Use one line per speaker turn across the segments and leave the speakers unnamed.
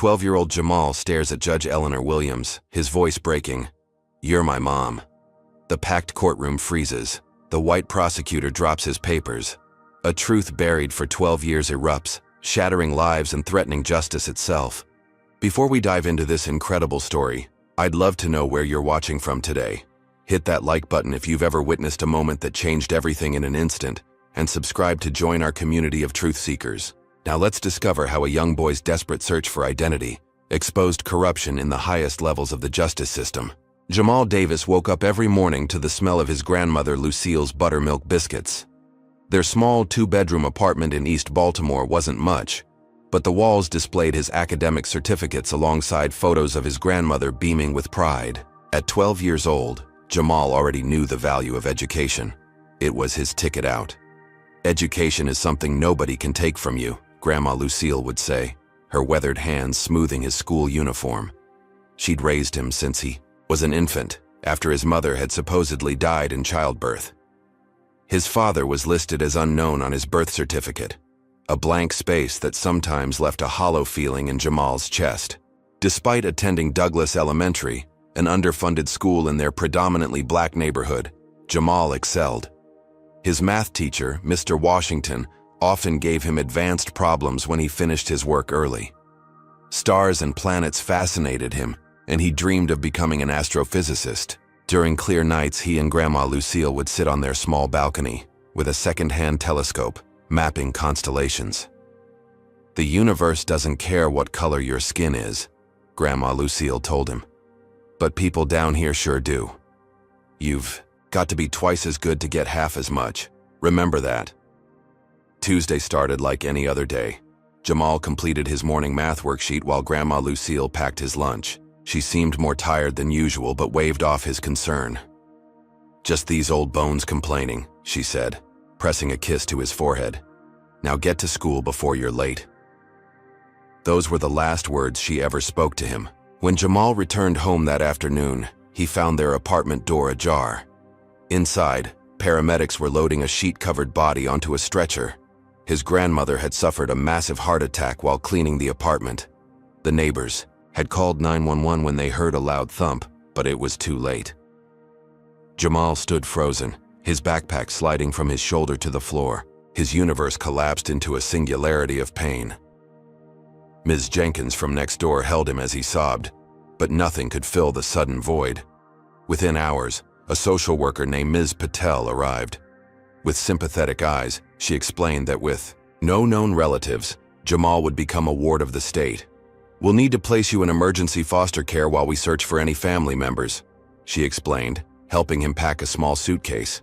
12-year-old Jamal stares at Judge Eleanor Williams, his voice breaking. "You're my mom." The packed courtroom freezes. The white prosecutor drops his papers. A truth buried for 12 years erupts, shattering lives and threatening justice itself. Before we dive into this incredible story, I'd love to know where you're watching from today. Hit that like button if you've ever witnessed a moment that changed everything in an instant, and subscribe to join our community of truth seekers. Now let's discover how a young boy's desperate search for identity exposed corruption in the highest levels of the justice system. Jamal Davis woke up every morning to the smell of his grandmother Lucille's buttermilk biscuits. Their small two-bedroom apartment in East Baltimore wasn't much, but the walls displayed his academic certificates alongside photos of his grandmother beaming with pride. At 12 years old, Jamal already knew the value of education. It was his ticket out. "Education is something nobody can take from you," Grandma Lucille would say, her weathered hands smoothing his school uniform. She'd raised him since he was an infant, after his mother had supposedly died in childbirth. His father was listed as unknown on his birth certificate, a blank space that sometimes left a hollow feeling in Jamal's chest. Despite attending Douglas Elementary, an underfunded school in their predominantly black neighborhood, Jamal excelled. His math teacher, Mr. Washington, often gave him advanced problems when he finished his work early. Stars and planets fascinated him, and he dreamed of becoming an astrophysicist. During clear nights, he and Grandma Lucille would sit on their small balcony with a second-hand telescope, mapping constellations. "The universe doesn't care what color your skin is," Grandma Lucille told him. "But people down here sure do. You've got to be twice as good to get half as much. Remember that." Tuesday started like any other day. Jamal completed his morning math worksheet while Grandma Lucille packed his lunch. She seemed more tired than usual but waved off his concern. "Just these old bones complaining," she said, pressing a kiss to his forehead. "Now get to school before you're late." Those were the last words she ever spoke to him. When Jamal returned home that afternoon, he found their apartment door ajar. Inside, paramedics were loading a sheet-covered body onto a stretcher. His grandmother had suffered a massive heart attack while cleaning the apartment. The neighbors had called 911 when they heard a loud thump, but it was too late. Jamal stood frozen, his backpack sliding from his shoulder to the floor. His universe collapsed into a singularity of pain. Ms. Jenkins from next door held him as he sobbed, but nothing could fill the sudden void. Within hours, a social worker named Ms. Patel arrived. With sympathetic eyes, she explained that with no known relatives, Jamal would become a ward of the state. "We'll need to place you in emergency foster care while we search for any family members," she explained, helping him pack a small suitcase.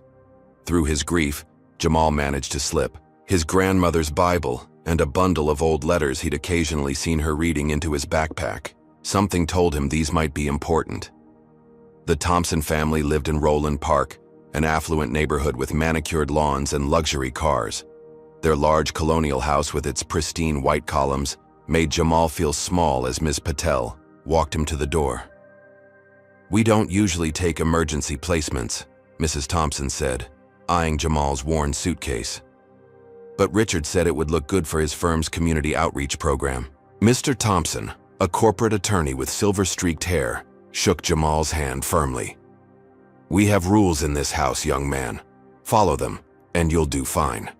Through his grief, Jamal managed to slip his grandmother's Bible and a bundle of old letters he'd occasionally seen her reading into his backpack. Something told him these might be important. The Thompson family lived in Roland Park, an affluent neighborhood with manicured lawns and luxury cars. Their large colonial house with its pristine white columns made Jamal feel small as Ms. Patel walked him to the door. "We don't usually take emergency placements," Mrs. Thompson said, eyeing Jamal's worn suitcase. "But Richard said it would look good for his firm's community outreach program." Mr. Thompson, a corporate attorney with silver-streaked hair, shook Jamal's hand firmly. "We have rules in this house, young man. Follow them, and you'll do fine."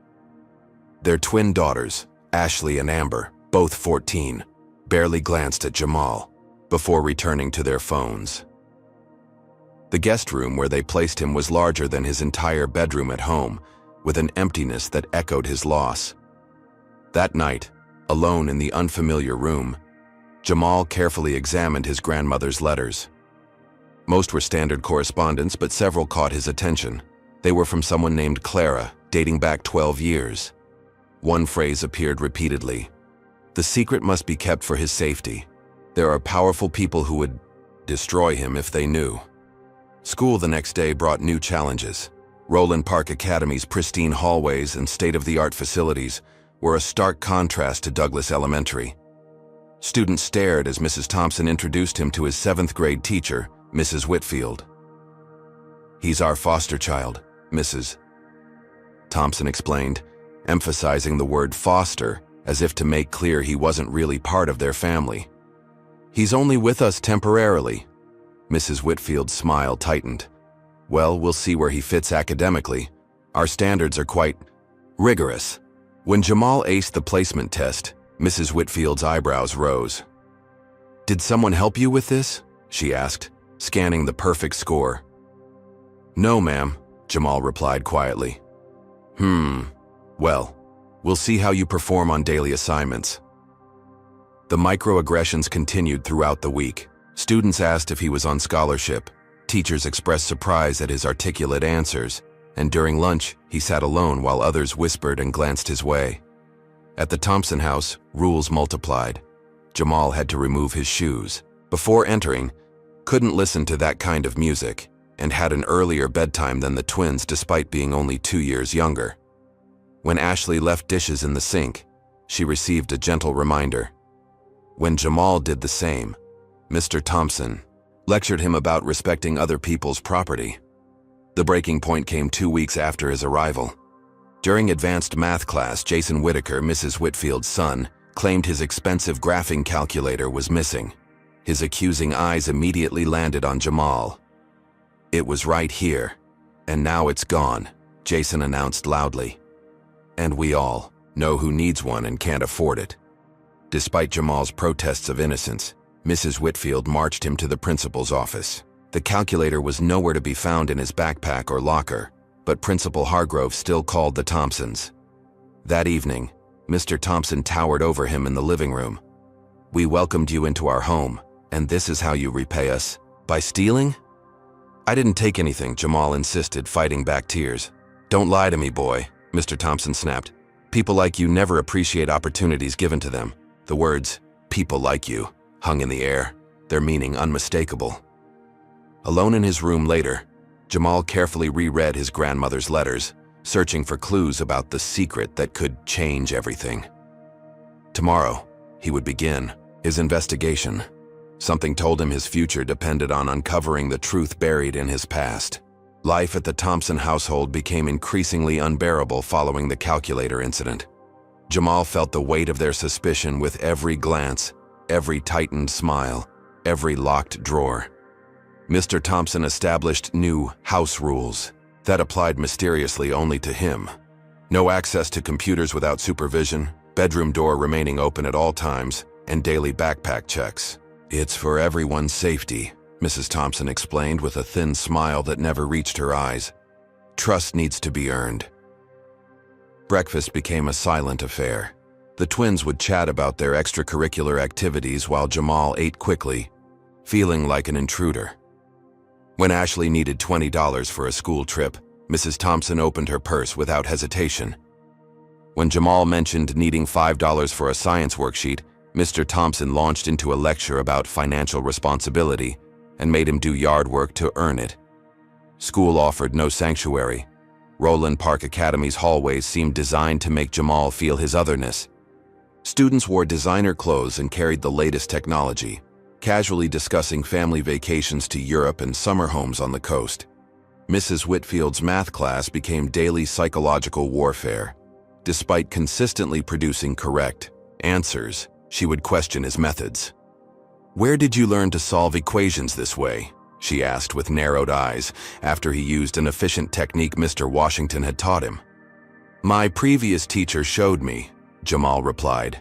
Their twin daughters, Ashley and Amber, both 14, barely glanced at Jamal before returning to their phones. The guest room where they placed him was larger than his entire bedroom at home, with an emptiness that echoed his loss. That night, alone in the unfamiliar room, Jamal carefully examined his grandmother's letters. Most were standard correspondence, but several caught his attention. They were from someone named Clara, dating back 12 years. One phrase appeared repeatedly: "The secret must be kept for his safety. There are powerful people who would destroy him if they knew." School the next day brought new challenges. Roland Park Academy's pristine hallways and state-of-the-art facilities were a stark contrast to Douglas Elementary. Students stared as Mrs. Thompson introduced him to his 7th grade teacher, Mrs. Whitfield. "He's our foster child, Mrs. Thompson explained, emphasizing the word foster as if to make clear he wasn't really part of their family. He's only with us temporarily. Mrs. Whitfield's smile tightened. Well, we'll see where he fits academically. Our standards are quite rigorous. When Jamal aced the placement test, Mrs. Whitfield's eyebrows rose. Did someone help you with this? She asked, scanning the perfect score. No, ma'am, Jamal replied quietly. Well, we'll see how you perform on daily assignments. The microaggressions continued throughout the week. Students asked if he was on scholarship. Teachers expressed surprise at his articulate answers, and during lunch, he sat alone while others whispered and glanced his way. At the Thompson house, rules multiplied. Jamal had to remove his shoes. Before entering, couldn't listen to that kind of music, and had an earlier bedtime than the twins despite being only 2 years younger. When Ashley left dishes in the sink, she received a gentle reminder. When Jamal did the same, Mr. Thompson lectured him about respecting other people's property. The breaking point came 2 weeks after his arrival. During advanced math class, Jason Whitaker, Mrs. Whitfield's son, claimed his expensive graphing calculator was missing. His accusing eyes immediately landed on Jamal. It was right here, and now it's gone, Jason announced loudly. And we all know who needs one and can't afford it. Despite Jamal's protests of innocence, Mrs. Whitfield marched him to the principal's office. The calculator was nowhere to be found in his backpack or locker, but Principal Hargrove still called the Thompsons. That evening, Mr. Thompson towered over him in the living room. We welcomed you into our home, and this is how you repay us? By stealing? I didn't take anything, Jamal insisted, fighting back tears. Don't lie to me, boy, Mr. Thompson snapped. People like you never appreciate opportunities given to them. The words, people like you, hung in the air, their meaning unmistakable. Alone in his room later, Jamal carefully reread his grandmother's letters, searching for clues about the secret that could change everything. Tomorrow, he would begin his investigation. Something told him his future depended on uncovering the truth buried in his past. Life at the Thompson household became increasingly unbearable following the calculator incident. Jamal felt the weight of their suspicion with every glance, every tightened smile, every locked drawer. Mr. Thompson established new house rules that applied mysteriously only to him. No access to computers without supervision, bedroom door remaining open at all times, and daily backpack checks. It's for everyone's safety, Mrs. Thompson explained with a thin smile that never reached her eyes. Trust needs to be earned. Breakfast became a silent affair. The twins would chat about their extracurricular activities while Jamal ate quickly, feeling like an intruder. When Ashley needed $20 for a school trip, Mrs. Thompson opened her purse without hesitation. When Jamal mentioned needing $5 for a science worksheet, Mr. Thompson launched into a lecture about financial responsibility and made him do yard work to earn it. School offered no sanctuary. Roland Park Academy's hallways seemed designed to make Jamal feel his otherness. Students wore designer clothes and carried the latest technology, casually discussing family vacations to Europe and summer homes on the coast. Mrs. Whitfield's math class became daily psychological warfare. Despite consistently producing correct answers, she would question his methods. "Where did you learn to solve equations this way?" she asked with narrowed eyes after he used an efficient technique Mr. Washington had taught him. "My previous teacher showed me," Jamal replied.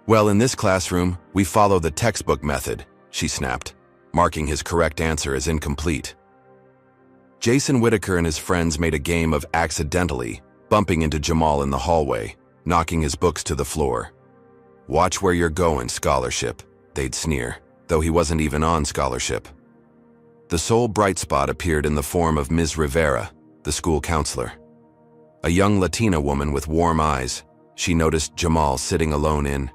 "Well, in this classroom, we follow the textbook method," she snapped, marking his correct answer as incomplete. Jason Whitaker and his friends made a game of accidentally bumping into Jamal in the hallway, knocking his books to the floor. "Watch where you're going, scholarship," they'd sneer, though he wasn't even on scholarship. The sole bright spot appeared in the form of Ms. Rivera, the school counselor. A young Latina woman with warm eyes, she noticed Jamal sitting alone in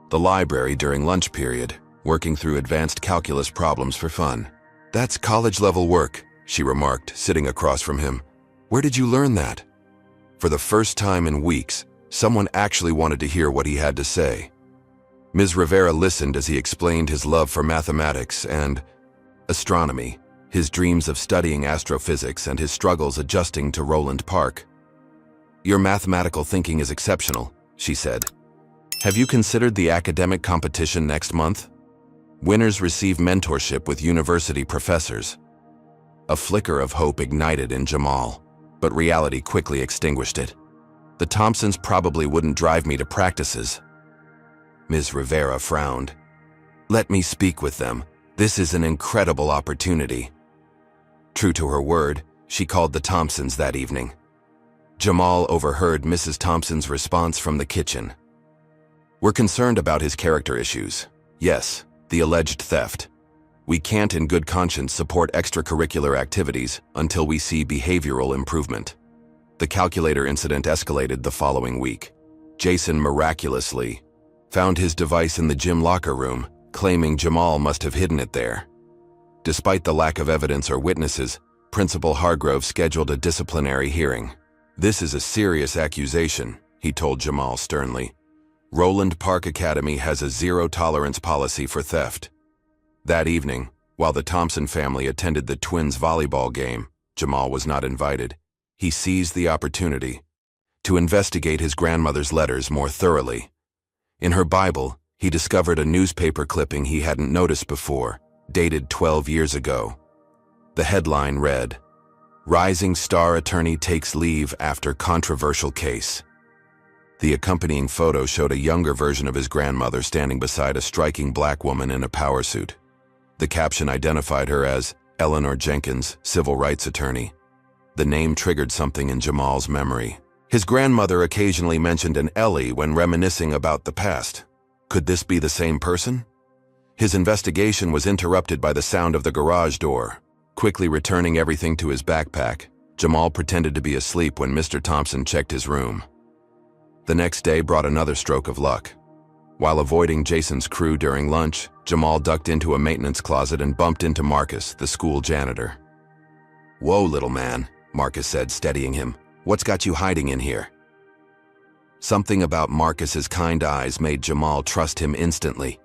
the library during lunch period, working through advanced calculus problems for fun. "That's college-level work," she remarked, sitting across from him. "Where did you learn that?" For the first time in weeks, someone actually wanted to hear what he had to say. Ms. Rivera listened as he explained his love for mathematics and astronomy, his dreams of studying astrophysics, and his struggles adjusting to Roland Park. "Your mathematical thinking is exceptional," she said. "Have you considered the academic competition next month?" Winners receive mentorship with university professors. A flicker of hope ignited in Jamal, but reality quickly extinguished it. The Thompsons probably wouldn't drive me to practices. Ms. Rivera frowned. Let me speak with them. This is an incredible opportunity. True to her word, she called the Thompsons that evening. Jamal overheard Mrs. Thompson's response from the kitchen. We're concerned about his character issues. Yes, the alleged theft. We can't in good conscience support extracurricular activities until we see behavioral improvement. The calculator incident escalated the following week. Jason miraculously found his device in the gym locker room, claiming Jamal must have hidden it there. Despite the lack of evidence or witnesses, Principal Hargrove scheduled a disciplinary hearing. This is a serious accusation, he told Jamal sternly. Roland Park Academy has a zero-tolerance policy for theft. That evening, while the Thompson family attended the twins' volleyball game, Jamal was not invited. He seized the opportunity to investigate his grandmother's letters more thoroughly. In her Bible, he discovered a newspaper clipping he hadn't noticed before, dated 12 years ago. The headline read, "Rising star attorney takes leave after controversial case." The accompanying photo showed a younger version of his grandmother standing beside a striking black woman in a power suit. The caption identified her as Eleanor Jenkins, civil rights attorney. The name triggered something in Jamal's memory. His grandmother occasionally mentioned an Ellie when reminiscing about the past. Could this be the same person? His investigation was interrupted by the sound of the garage door. Quickly returning everything to his backpack, Jamal pretended to be asleep when Mr. Thompson checked his room. The next day brought another stroke of luck. While avoiding Jason's crew during lunch, Jamal ducked into a maintenance closet and bumped into Marcus, the school janitor. "Whoa, little man," Marcus said, steadying him. "What's got you hiding in here?" Something about Marcus's kind eyes made Jamal trust him instantly.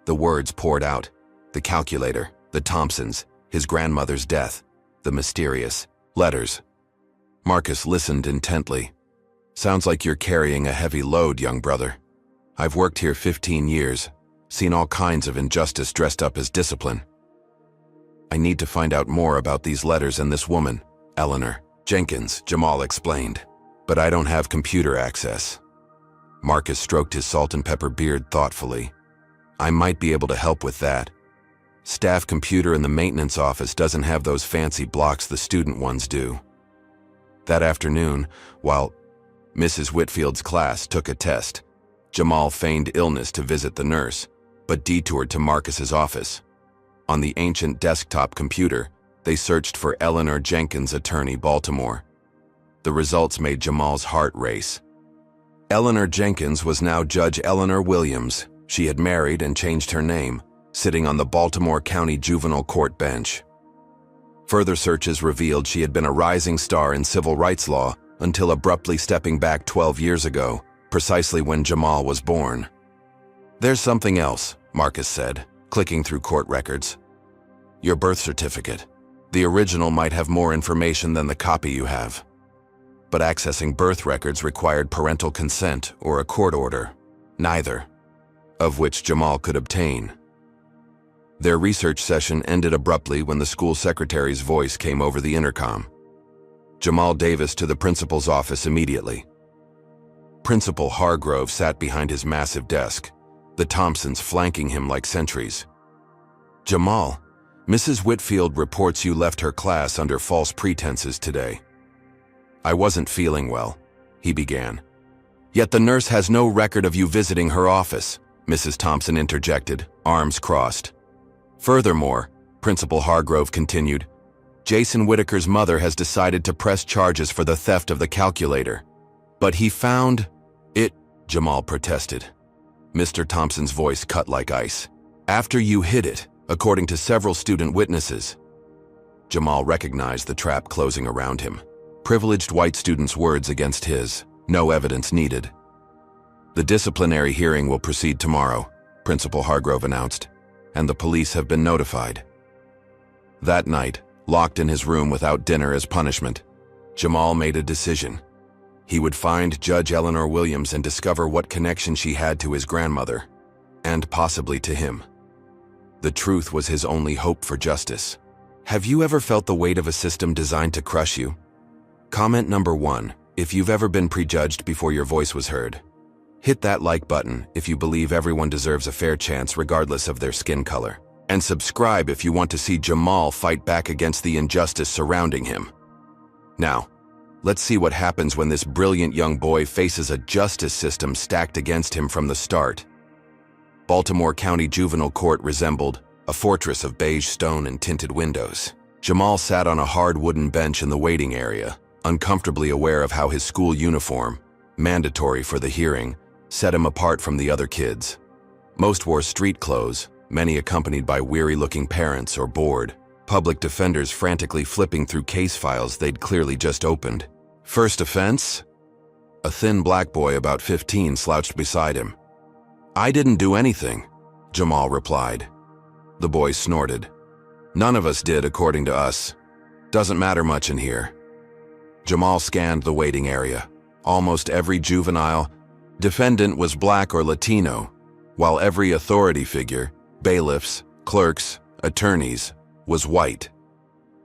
The words poured out. The calculator, the Thompsons, his grandmother's death, the mysterious letters. Marcus listened intently. "Sounds like you're carrying a heavy load, young brother. I've worked here 15 years, seen all kinds of injustice dressed up as discipline. I need to find out more about these letters and this woman, Eleanor Jenkins," Jamal explained. "But I don't have computer access." Marcus stroked his salt and pepper beard thoughtfully. "I might be able to help with that. Staff computer in the maintenance office doesn't have those fancy blocks the student ones do." That afternoon, while Mrs. Whitfield's class took a test, Jamal feigned illness to visit the nurse, but detoured to Marcus's office. On the ancient desktop computer, they searched for Eleanor Jenkins, attorney, Baltimore. The results made Jamal's heart race. Eleanor Jenkins was now Judge Eleanor Williams. She had married and changed her name, sitting on the Baltimore County Juvenile Court bench. Further searches revealed she had been a rising star in civil rights law until abruptly stepping back 12 years ago, precisely when Jamal was born. "There's something else," Marcus said, clicking through court records. "Your birth certificate. The original might have more information than the copy you have. But accessing birth records required parental consent or a court order, neither of which Jamal could obtain." Their research session ended abruptly when the school secretary's voice came over the intercom. "Jamal Davis to the principal's office immediately." Principal Hargrove sat behind his massive desk, the Thompsons flanking him like sentries. "Jamal, Mrs. Whitfield reports you left her class under false pretenses today." "I wasn't feeling well," he began. "Yet the nurse has no record of you visiting her office," Mrs. Thompson interjected, arms crossed. "Furthermore," Principal Hargrove continued, "Jason Whitaker's mother has decided to press charges for the theft of the calculator. But he found it," Jamal protested. Mr. Thompson's voice cut like ice. "After you hid it, according to several student witnesses." Jamal recognized the trap closing around him. Privileged white students' words against his. No evidence needed. "The disciplinary hearing will proceed tomorrow," Principal Hargrove announced, "and the police have been notified." That night, locked in his room without dinner as punishment, Jamal made a decision. He would find Judge Eleanor Williams and discover what connection she had to his grandmother, and possibly to him. The truth was his only hope for justice. Have you ever felt the weight of a system designed to crush you? Comment number 1, if you've ever been prejudged before your voice was heard. Hit that like button if you believe everyone deserves a fair chance regardless of their skin color. And subscribe if you want to see Jamal fight back against the injustice surrounding him. Now, let's see what happens when this brilliant young boy faces a justice system stacked against him from the start. Baltimore County Juvenile Court resembled a fortress of beige stone and tinted windows. Jamal sat on a hard wooden bench in the waiting area, uncomfortably aware of how his school uniform, mandatory for the hearing, set him apart from the other kids. Most wore street clothes, many accompanied by weary-looking parents or bored public defenders frantically flipping through case files they'd clearly just opened. First offense? A thin black boy about 15 slouched beside him. "I didn't do anything," Jamal replied. The boy snorted. "None of us did, according to us. Doesn't matter much in here." Jamal scanned the waiting area. Almost every juvenile defendant was black or Latino, while every authority figure, bailiffs, clerks, attorneys, was white.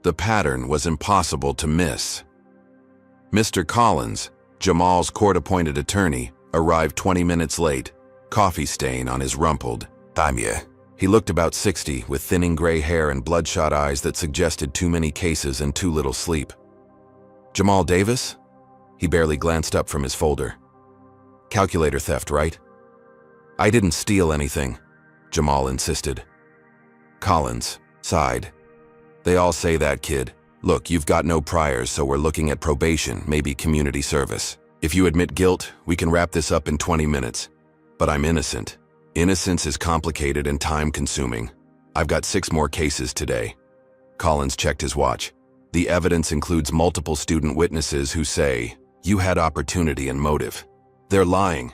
The pattern was impossible to miss. Mr. Collins, Jamal's court-appointed attorney, arrived 20 minutes late, coffee stain on his rumpled timia. He looked about 60, with thinning gray hair and bloodshot eyes that suggested too many cases and too little sleep. "Jamal Davis?" He barely glanced up from his folder. "Calculator theft, right?" "I didn't steal anything," Jamal insisted. Collins sighed. "They all say that, kid. Look, you've got no priors, so we're looking at probation, maybe community service. If you admit guilt, we can wrap this up in 20 minutes. But I'm innocent. Innocence is complicated and time-consuming. I've got 6 more cases today." Collins checked his watch. "The evidence includes multiple student witnesses who say you had opportunity and motive. They're lying.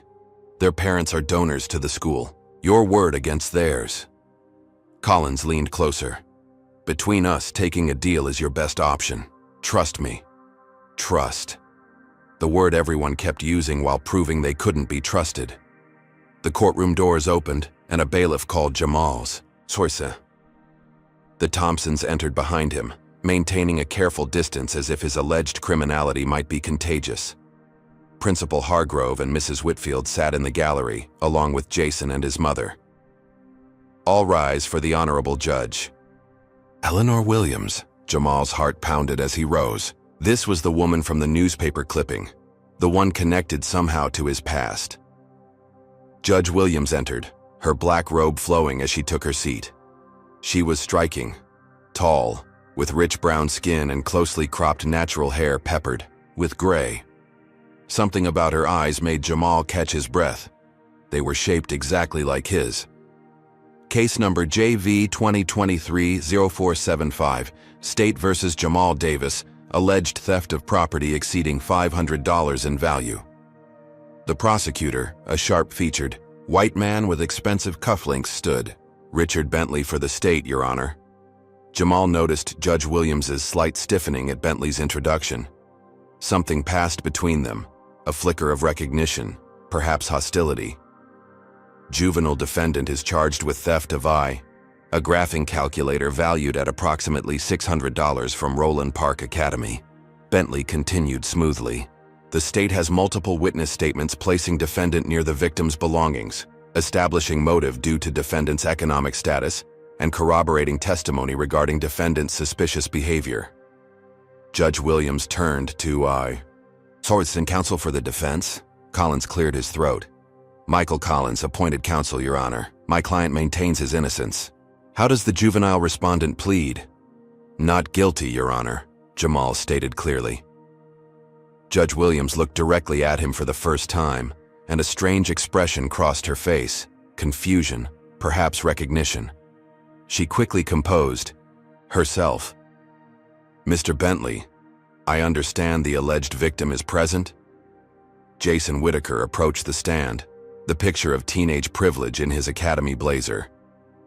Their parents are donors to the school. Your word against theirs." Collins leaned closer. "Between us, taking a deal is your best option. Trust me." Trust. The word everyone kept using while proving they couldn't be trusted. The courtroom doors opened, and a bailiff called Jamal's source. The Thompsons entered behind him, maintaining a careful distance as if his alleged criminality might be contagious. Principal Hargrove and Mrs. Whitfield sat in the gallery, along with Jason and his mother. "All rise for the honorable judge." Eleanor Williams, Jamal's heart pounded as he rose. This was the woman from the newspaper clipping, the one connected somehow to his past. Judge Williams entered, her black robe flowing as she took her seat. She was striking, tall, with rich brown skin and closely cropped natural hair peppered with gray. Something about her eyes made Jamal catch his breath. They were shaped exactly like his. Case number JV 2023-0475, State versus Jamal Davis, alleged theft of property exceeding $500 in value. The prosecutor, a sharp-featured, white man with expensive cufflinks, stood. "Richard Bentley for the state, Your Honor." Jamal noticed Judge Williams's slight stiffening at Bentley's introduction. Something passed between them, a flicker of recognition, perhaps hostility. Juvenile defendant is charged with theft of a graphing calculator valued at approximately $600 from Roland Park Academy. Bentley continued smoothly. The state has multiple witness statements placing defendant near the victim's belongings, establishing motive due to defendant's economic status, and corroborating testimony regarding defendant's suspicious behavior. Judge Williams turned to source and counsel for the defense. Collins cleared his throat. "Michael Collins, appointed counsel, Your Honor. My client maintains his innocence." "How does the juvenile respondent plead?" "Not guilty, Your Honor," Jamal stated clearly. Judge Williams looked directly at him for the first time, and a strange expression crossed her face. Confusion, perhaps recognition. She quickly composed herself. "Mr. Bentley, I understand the alleged victim is present?" Jason Whitaker approached the stand, the picture of teenage privilege in his academy blazer.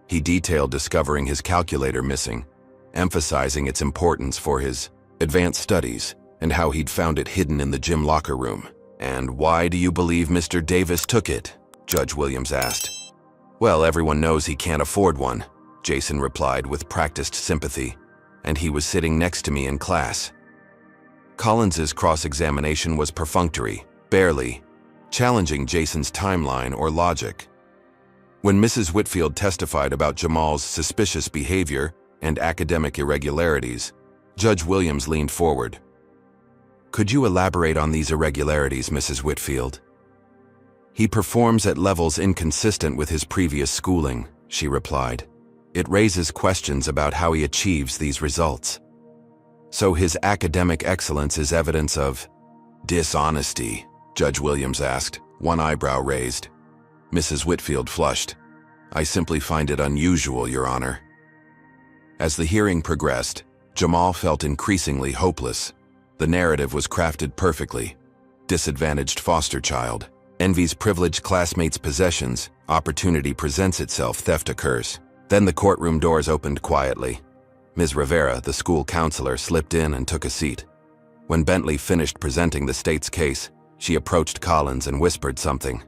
He detailed discovering his calculator missing, emphasizing its importance for his advanced studies and how he'd found it hidden in the gym locker room. "And why do you believe Mr. Davis took it?" Judge Williams asked. "Well, everyone knows he can't afford one," Jason replied with practiced sympathy, and he was sitting next to me in class. Collins's cross-examination was perfunctory, barely challenging Jason's timeline or logic. When Mrs. Whitfield testified about Jamal's suspicious behavior and academic irregularities, Judge Williams leaned forward. "Could you elaborate on these irregularities, Mrs. Whitfield?" "He performs at levels inconsistent with his previous schooling," she replied. "It raises questions about how he achieves these results." "So his academic excellence is evidence of dishonesty?" Judge Williams asked, one eyebrow raised. Mrs. Whitfield flushed. "I simply find it unusual, Your Honor." As the hearing progressed, Jamal felt increasingly hopeless. The narrative was crafted perfectly. Disadvantaged foster child, envies privileged classmates' possessions, opportunity presents itself, theft occurs. Then the courtroom doors opened quietly. Ms. Rivera, the school counselor, slipped in and took a seat. When Bentley finished presenting the state's case, she approached Collins and whispered something.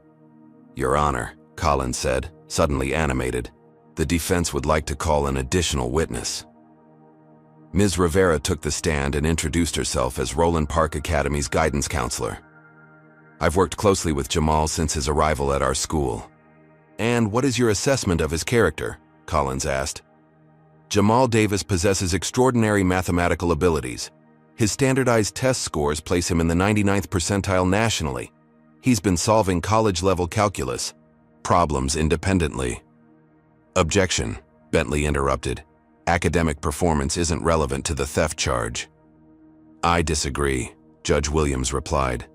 "Your Honor," Collins said, suddenly animated, "the defense would like to call an additional witness." Ms. Rivera took the stand and introduced herself as Roland Park Academy's guidance counselor. "I've worked closely with Jamal since his arrival at our school." "And what is your assessment of his character?" Collins asked. "Jamal Davis possesses extraordinary mathematical abilities. His standardized test scores place him in the 99th percentile nationally. He's been solving college-level calculus problems independently." "Objection," Bentley interrupted. "Academic performance isn't relevant to the theft charge." "I disagree," Judge Williams replied.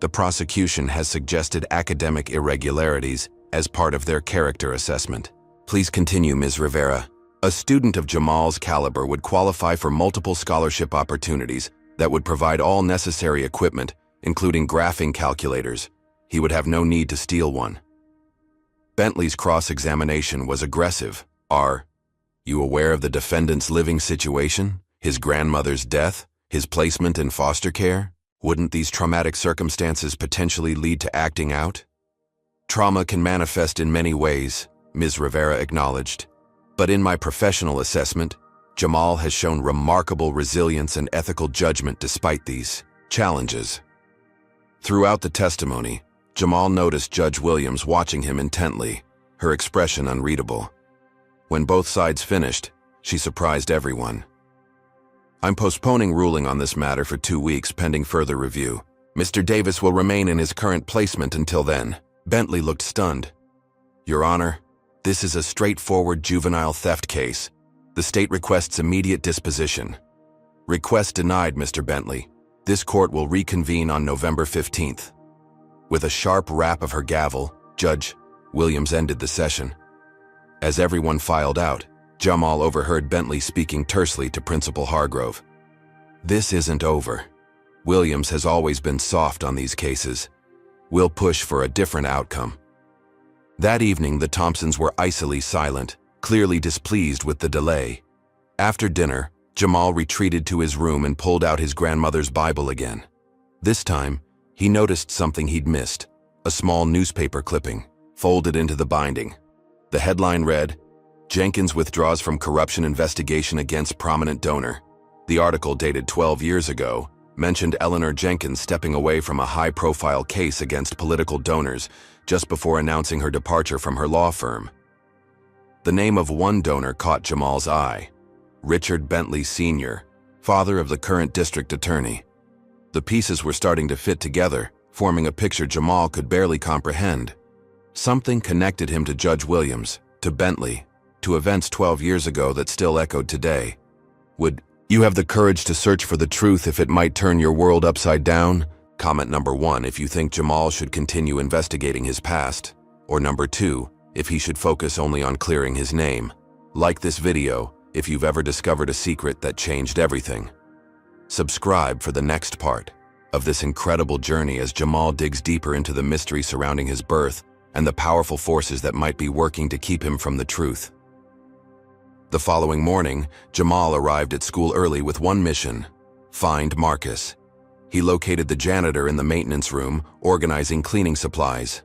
"The prosecution has suggested academic irregularities as part of their character assessment." "Please continue, Ms. Rivera." "A student of Jamal's caliber would qualify for multiple scholarship opportunities that would provide all necessary equipment, including graphing calculators. He would have no need to steal one." Bentley's cross-examination was aggressive. "Are you aware of the defendant's living situation? His grandmother's death? His placement in foster care? Wouldn't these traumatic circumstances potentially lead to acting out?" "Trauma can manifest in many ways," Ms. Rivera acknowledged. "But in my professional assessment, Jamal has shown remarkable resilience and ethical judgment despite these challenges." Throughout the testimony, Jamal noticed Judge Williams watching him intently, her expression unreadable. When both sides finished, she surprised everyone. "I'm postponing ruling on this matter for 2 weeks pending further review. Mr. Davis will remain in his current placement until then." Bentley looked stunned. "Your Honor, this is a straightforward juvenile theft case. The state requests immediate disposition." "Request denied, Mr. Bentley. This court will reconvene on November 15th. With a sharp rap of her gavel, Judge Williams ended the session. As everyone filed out, Jamal overheard Bentley speaking tersely to Principal Hargrove. "This isn't over. Williams has always been soft on these cases. We'll push for a different outcome." That evening, the Thompsons were icily silent, clearly displeased with the delay. After dinner, Jamal retreated to his room and pulled out his grandmother's Bible again. This time, he noticed something he'd missed, a small newspaper clipping, folded into the binding. The headline read, "Jenkins withdraws from corruption investigation against prominent donor." The article, dated 12 years ago, mentioned Eleanor Jenkins stepping away from a high-profile case against political donors just before announcing her departure from her law firm. The name of one donor caught Jamal's eye, Richard Bentley Sr., father of the current district attorney. The pieces were starting to fit together, forming a picture Jamal could barely comprehend. Something connected him to Judge Williams, to Bentley, to events 12 years ago that still echoed today. "Would you have the courage to search for the truth if it might turn your world upside down?" Comment number 1, if you think Jamal should continue investigating his past. Or number 2, if he should focus only on clearing his name. Like this video if you've ever discovered a secret that changed everything. Subscribe for the next part of this incredible journey as Jamal digs deeper into the mystery surrounding his birth and the powerful forces that might be working to keep him from the truth. The following morning, Jamal arrived at school early with one mission: find Marcus. He located the janitor in the maintenance room, organizing cleaning supplies.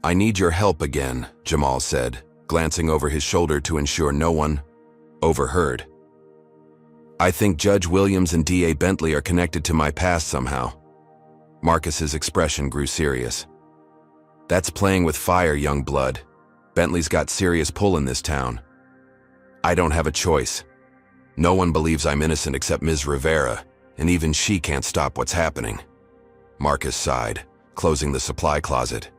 "I need your help again," Jamal said. glancing over his shoulder to ensure no one overheard. I think Judge Williams and DA Bentley are connected to my past somehow. Marcus's expression grew serious. That's playing with fire, young blood. Bentley's got serious pull in this town. I don't have a choice. No one believes I'm innocent except Ms. Rivera, and even she can't stop what's happening. Marcus sighed, closing the supply closet.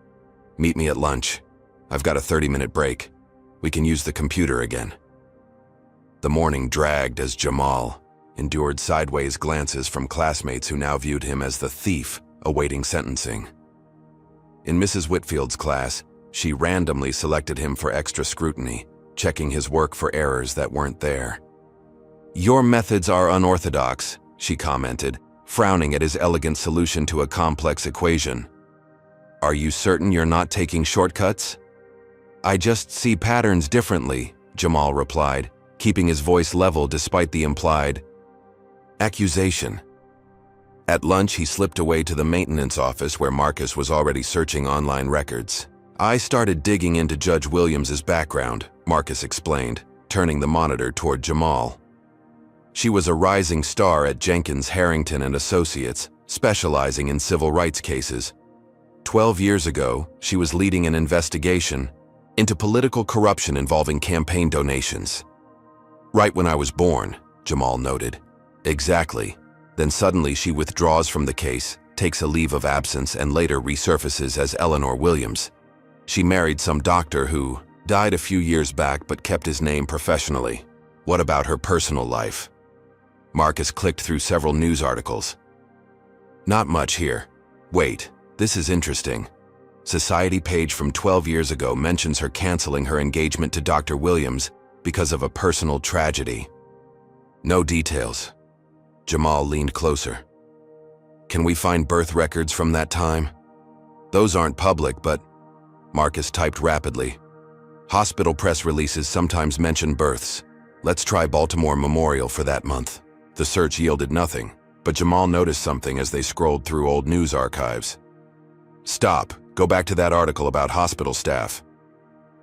Meet me at lunch. I've got a 30-minute break. We can use the computer again. The morning dragged as Jamal endured sideways glances from classmates who now viewed him as the thief awaiting sentencing. In Mrs. Whitfield's class, she randomly selected him for extra scrutiny, checking his work for errors that weren't there. "Your methods are unorthodox," she commented, frowning at his elegant solution to a complex equation. "Are you certain you're not taking shortcuts?" "I just see patterns differently," Jamal replied, keeping his voice level despite the implied accusation. At lunch, he slipped away to the maintenance office where Marcus was already searching online records. "I started digging into Judge Williams's background," Marcus explained, turning the monitor toward Jamal. "She was a rising star at Jenkins, Harrington and Associates, specializing in civil rights cases. 12 years ago, she was leading an investigation into political corruption involving campaign donations." "Right when I was born," Jamal noted. "Exactly. Then suddenly she withdraws from the case, takes a leave of absence, and later resurfaces as Eleanor Williams. She married some doctor who died a few years back but kept his name professionally. What about her personal life?" Marcus clicked through several news articles. "Not much here. Wait, this is interesting. Society page from 12 years ago mentions her canceling her engagement to Dr. Williams because of a personal tragedy. No details." Jamal leaned closer. "Can we find birth records from that time?" "Those aren't public, but..." Marcus typed rapidly. "Hospital press releases sometimes mention births. Let's try Baltimore Memorial for that month." The search yielded nothing, but Jamal noticed something as they scrolled through old news archives. "Stop. Go back to that article about hospital staff."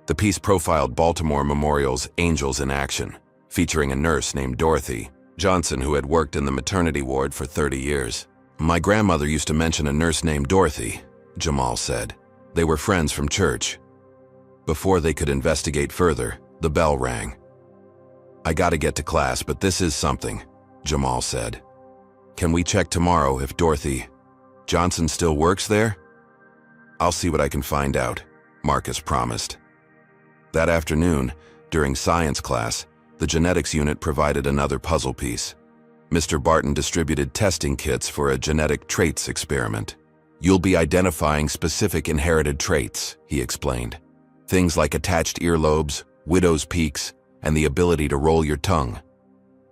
The piece profiled Baltimore Memorial's Angels in Action, featuring a nurse named Dorothy Johnson who had worked in the maternity ward for 30 years. "My grandmother used to mention a nurse named Dorothy," Jamal said. "They were friends from church." Before they could investigate further, the bell rang. "I gotta get to class, but this is something," Jamal said. "Can we check tomorrow if Dorothy Johnson still works there?" "I'll see what I can find out," Marcus promised. That afternoon, during science class, the genetics unit provided another puzzle piece. Mr. Barton distributed testing kits for a genetic traits experiment. "You'll be identifying specific inherited traits," he explained. "Things like attached earlobes, widow's peaks, and the ability to roll your tongue."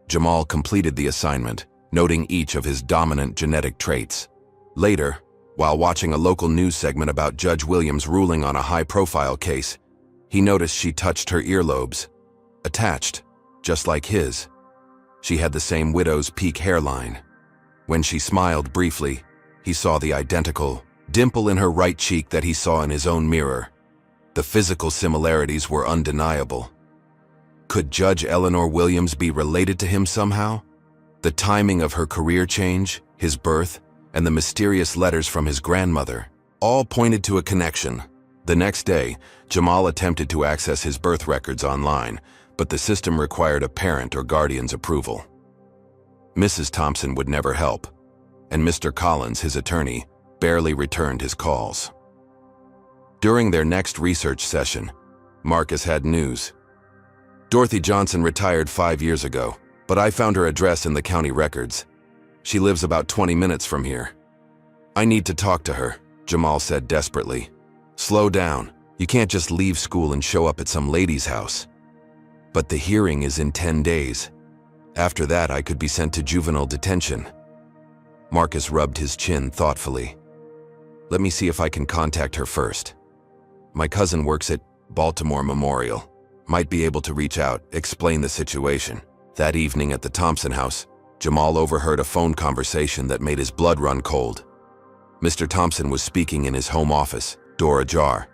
Jamal completed the assignment, noting each of his dominant genetic traits. Later, while watching a local news segment about Judge Williams' ruling on a high-profile case, he noticed she touched her earlobes. Attached, just like his. She had the same widow's peak hairline. When she smiled briefly, he saw the identical dimple in her right cheek that he saw in his own mirror. The physical similarities were undeniable. Could Judge Eleanor Williams be related to him somehow? The timing of her career change, his birth, and the mysterious letters from his grandmother all pointed to a connection. The next day, Jamal attempted to access his birth records online, but the system required a parent or guardian's approval. Mrs. Thompson would never help, and Mr. Collins, his attorney, barely returned his calls. During their next research session, Marcus had news. "Dorothy Johnson retired 5 years ago, but I found her address in the county records. She lives about 20 minutes from here." "I need to talk to her," Jamal said desperately. "Slow down. You can't just leave school and show up at some lady's house." "But the hearing is in 10 days. After that, I could be sent to juvenile detention." Marcus rubbed his chin thoughtfully. "Let me see if I can contact her first. My cousin works at Baltimore Memorial. Might be able to reach out, explain the situation." That evening at the Thompson house, Jamal overheard a phone conversation that made his blood run cold. Mr. Thompson was speaking in his home office, door ajar.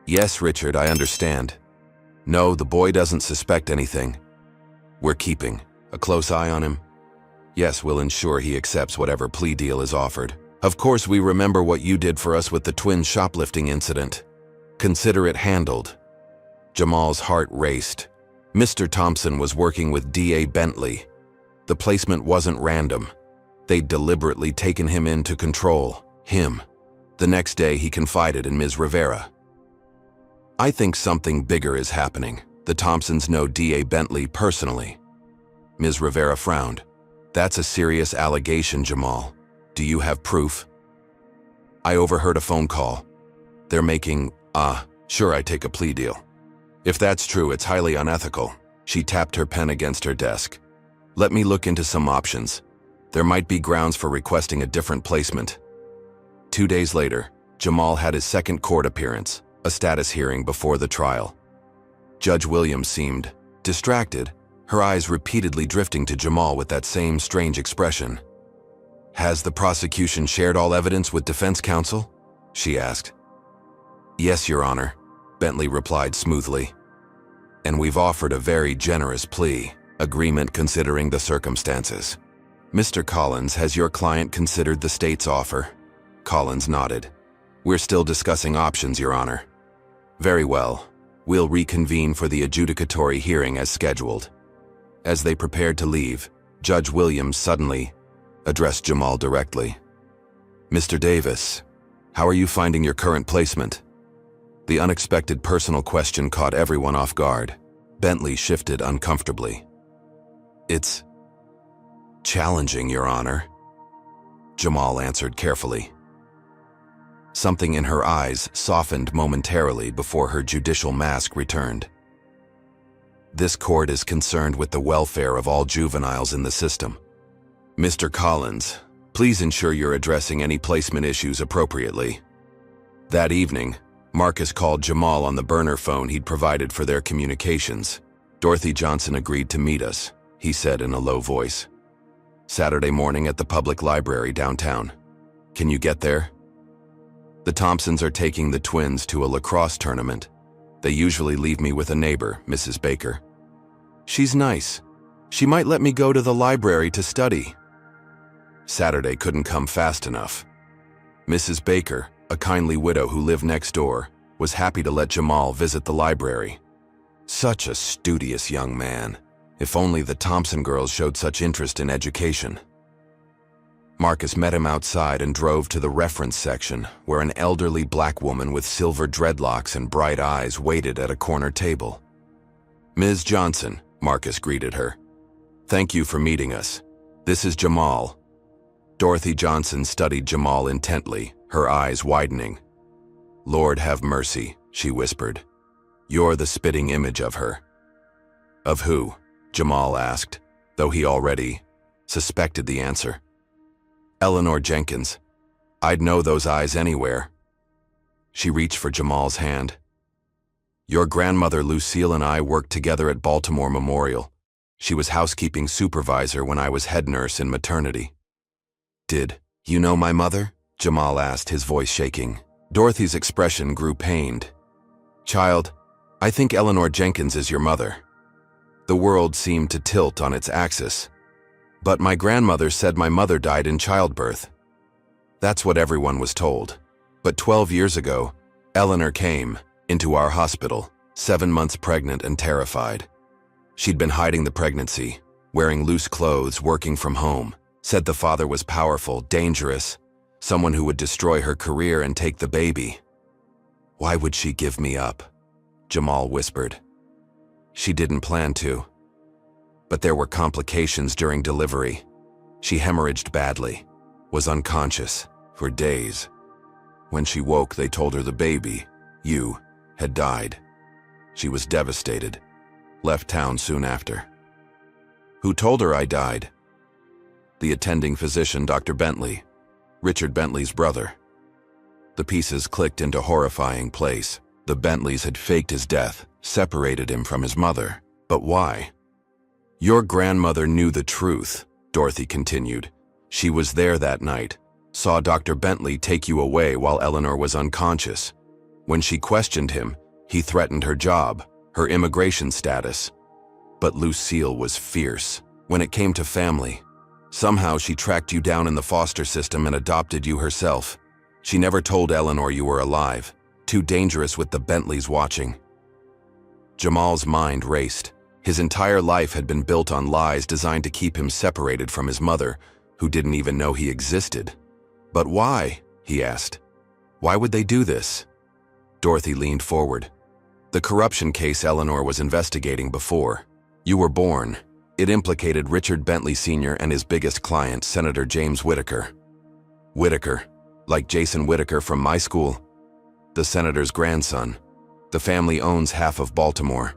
"Yes, Richard, I understand. No, the boy doesn't suspect anything. We're keeping a close eye on him. Yes, we'll ensure he accepts whatever plea deal is offered. Of course, we remember what you did for us with the twin shoplifting incident. Consider it handled." Jamal's heart raced. Mr. Thompson was working with D.A. Bentley. The placement wasn't random. They'd deliberately taken him in to control him. The next day, he confided in Ms. Rivera. "I think something bigger is happening. The Thompsons know D.A. Bentley personally." Ms. Rivera frowned. "That's a serious allegation, Jamal. Do you have proof?" "I overheard a phone call. They're making, sure, I take a plea deal." "If that's true, it's highly unethical." She tapped her pen against her desk. "Let me look into some options. There might be grounds for requesting a different placement." 2 days later, Jamal had his second court appearance, a status hearing before the trial. Judge Williams seemed distracted, her eyes repeatedly drifting to Jamal with that same strange expression. "Has the prosecution shared all evidence with defense counsel?" she asked. "Yes, Your Honor," Bentley replied smoothly. "And we've offered a very generous plea agreement considering the circumstances." "Mr. Collins, has your client considered the state's offer?" Collins nodded. "We're still discussing options, Your Honor." "Very well. We'll reconvene for the adjudicatory hearing as scheduled." As they prepared to leave, Judge Williams suddenly addressed Jamal directly. "Mr. Davis, how are you finding your current placement?" The unexpected personal question caught everyone off guard. Bentley shifted uncomfortably. "It's challenging, Your Honor," Jamal answered carefully. Something in her eyes softened momentarily before her judicial mask returned. "This court is concerned with the welfare of all juveniles in the system. Mr. Collins, please ensure you're addressing any placement issues appropriately." That evening, Marcus called Jamal on the burner phone he'd provided for their communications. "Dorothy Johnson agreed to meet us," he said in a low voice. "Saturday morning at the public library downtown. Can you get there?" "The Thompsons are taking the twins to a lacrosse tournament. They usually leave me with a neighbor, Mrs. Baker." "She's nice. She might let me go to the library to study." Saturday couldn't come fast enough. Mrs. Baker, a kindly widow who lived next door, was happy to let Jamal visit the library. Such a studious young man. If only the Thompson girls showed such interest in education. Marcus met him outside and drove to the reference section, where an elderly black woman with silver dreadlocks and bright eyes waited at a corner table. "Ms. Johnson," Marcus greeted her. "Thank you for meeting us. This is Jamal." Dorothy Johnson studied Jamal intently, her eyes widening. "Lord have mercy," she whispered. "You're the spitting image of her." "Of who?" Jamal asked, though he already suspected the answer. "Eleanor Jenkins. I'd know those eyes anywhere." She reached for Jamal's hand. "Your grandmother Lucille and I worked together at Baltimore Memorial. She was housekeeping supervisor when I was head nurse in maternity." "Did you know my mother?" Jamal asked, his voice shaking. Dorothy's expression grew pained. "Child, I think Eleanor Jenkins is your mother." The world seemed to tilt on its axis. "But my grandmother said my mother died in childbirth." That's what everyone was told. But 12 years ago, Eleanor came into our hospital, 7 months pregnant and terrified. She'd been hiding the pregnancy, wearing loose clothes, working from home, said the father was powerful, dangerous, someone who would destroy her career and take the baby. "Why would she give me up?" Jamal whispered. "She didn't plan to. But there were complications during delivery. She hemorrhaged badly, was unconscious for days. When she woke, they told her the baby, you, had died. She was devastated, left town soon after." "Who told her I died?" "The attending physician, Dr. Bentley, Richard Bentley's brother." The pieces clicked into horrifying place. The Bentleys had faked his death, separated him from his mother. But why? "Your grandmother knew the truth," Dorothy continued. "She was there that night, saw Dr. Bentley take you away while Eleanor was unconscious. When she questioned him, he threatened her job, her immigration status. But Lucille was fierce. When it came to family, somehow she tracked you down in the foster system and adopted you herself. She never told Eleanor you were alive. Too dangerous with the Bentleys watching. Jamal's mind raced. His entire life had been built on lies designed to keep him separated from his mother, who didn't even know he existed. But why? He asked. Why would they do this? Dorothy leaned forward. The corruption case Eleanor was investigating before. You were born. It implicated Richard Bentley Sr. and his biggest client, Senator James Whitaker. Whitaker, like Jason Whitaker from my school. The senator's grandson. The family owns half of Baltimore.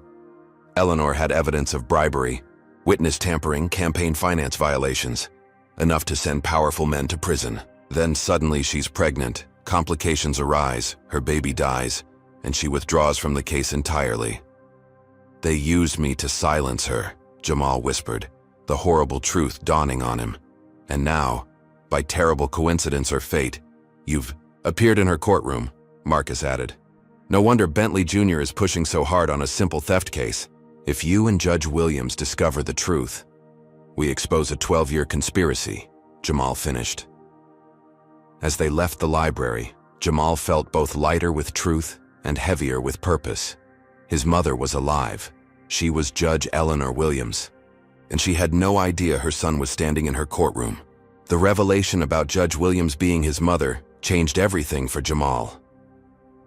Eleanor had evidence of bribery, witness tampering, campaign finance violations, enough to send powerful men to prison. Then suddenly she's pregnant, complications arise, her baby dies, and she withdraws from the case entirely. They used me to silence her, Jamal whispered, the horrible truth dawning on him. And now, by terrible coincidence or fate, you've appeared in her courtroom, Marcus added. No wonder Bentley Jr. is pushing so hard on a simple theft case. If you and Judge Williams discover the truth, we expose a 12-year conspiracy, Jamal finished. As they left the library, Jamal felt both lighter with truth and heavier with purpose. His mother was alive. She was Judge Eleanor Williams, and she had no idea her son was standing in her courtroom. The revelation about Judge Williams being his mother changed everything for Jamal.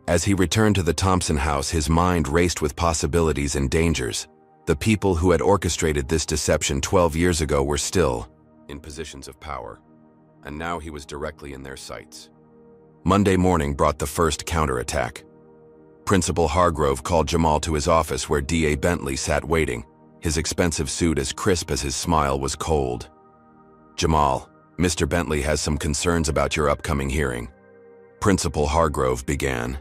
As he returned to the Thompson house, his mind raced with possibilities and dangers. The people who had orchestrated this deception 12 years ago were still in positions of power, and now he was directly in their sights. Monday morning brought the first counterattack. Principal Hargrove called Jamal to his office where D.A. Bentley sat waiting, his expensive suit as crisp as his smile was cold. Jamal, Mr. Bentley has some concerns about your upcoming hearing. Principal Hargrove began.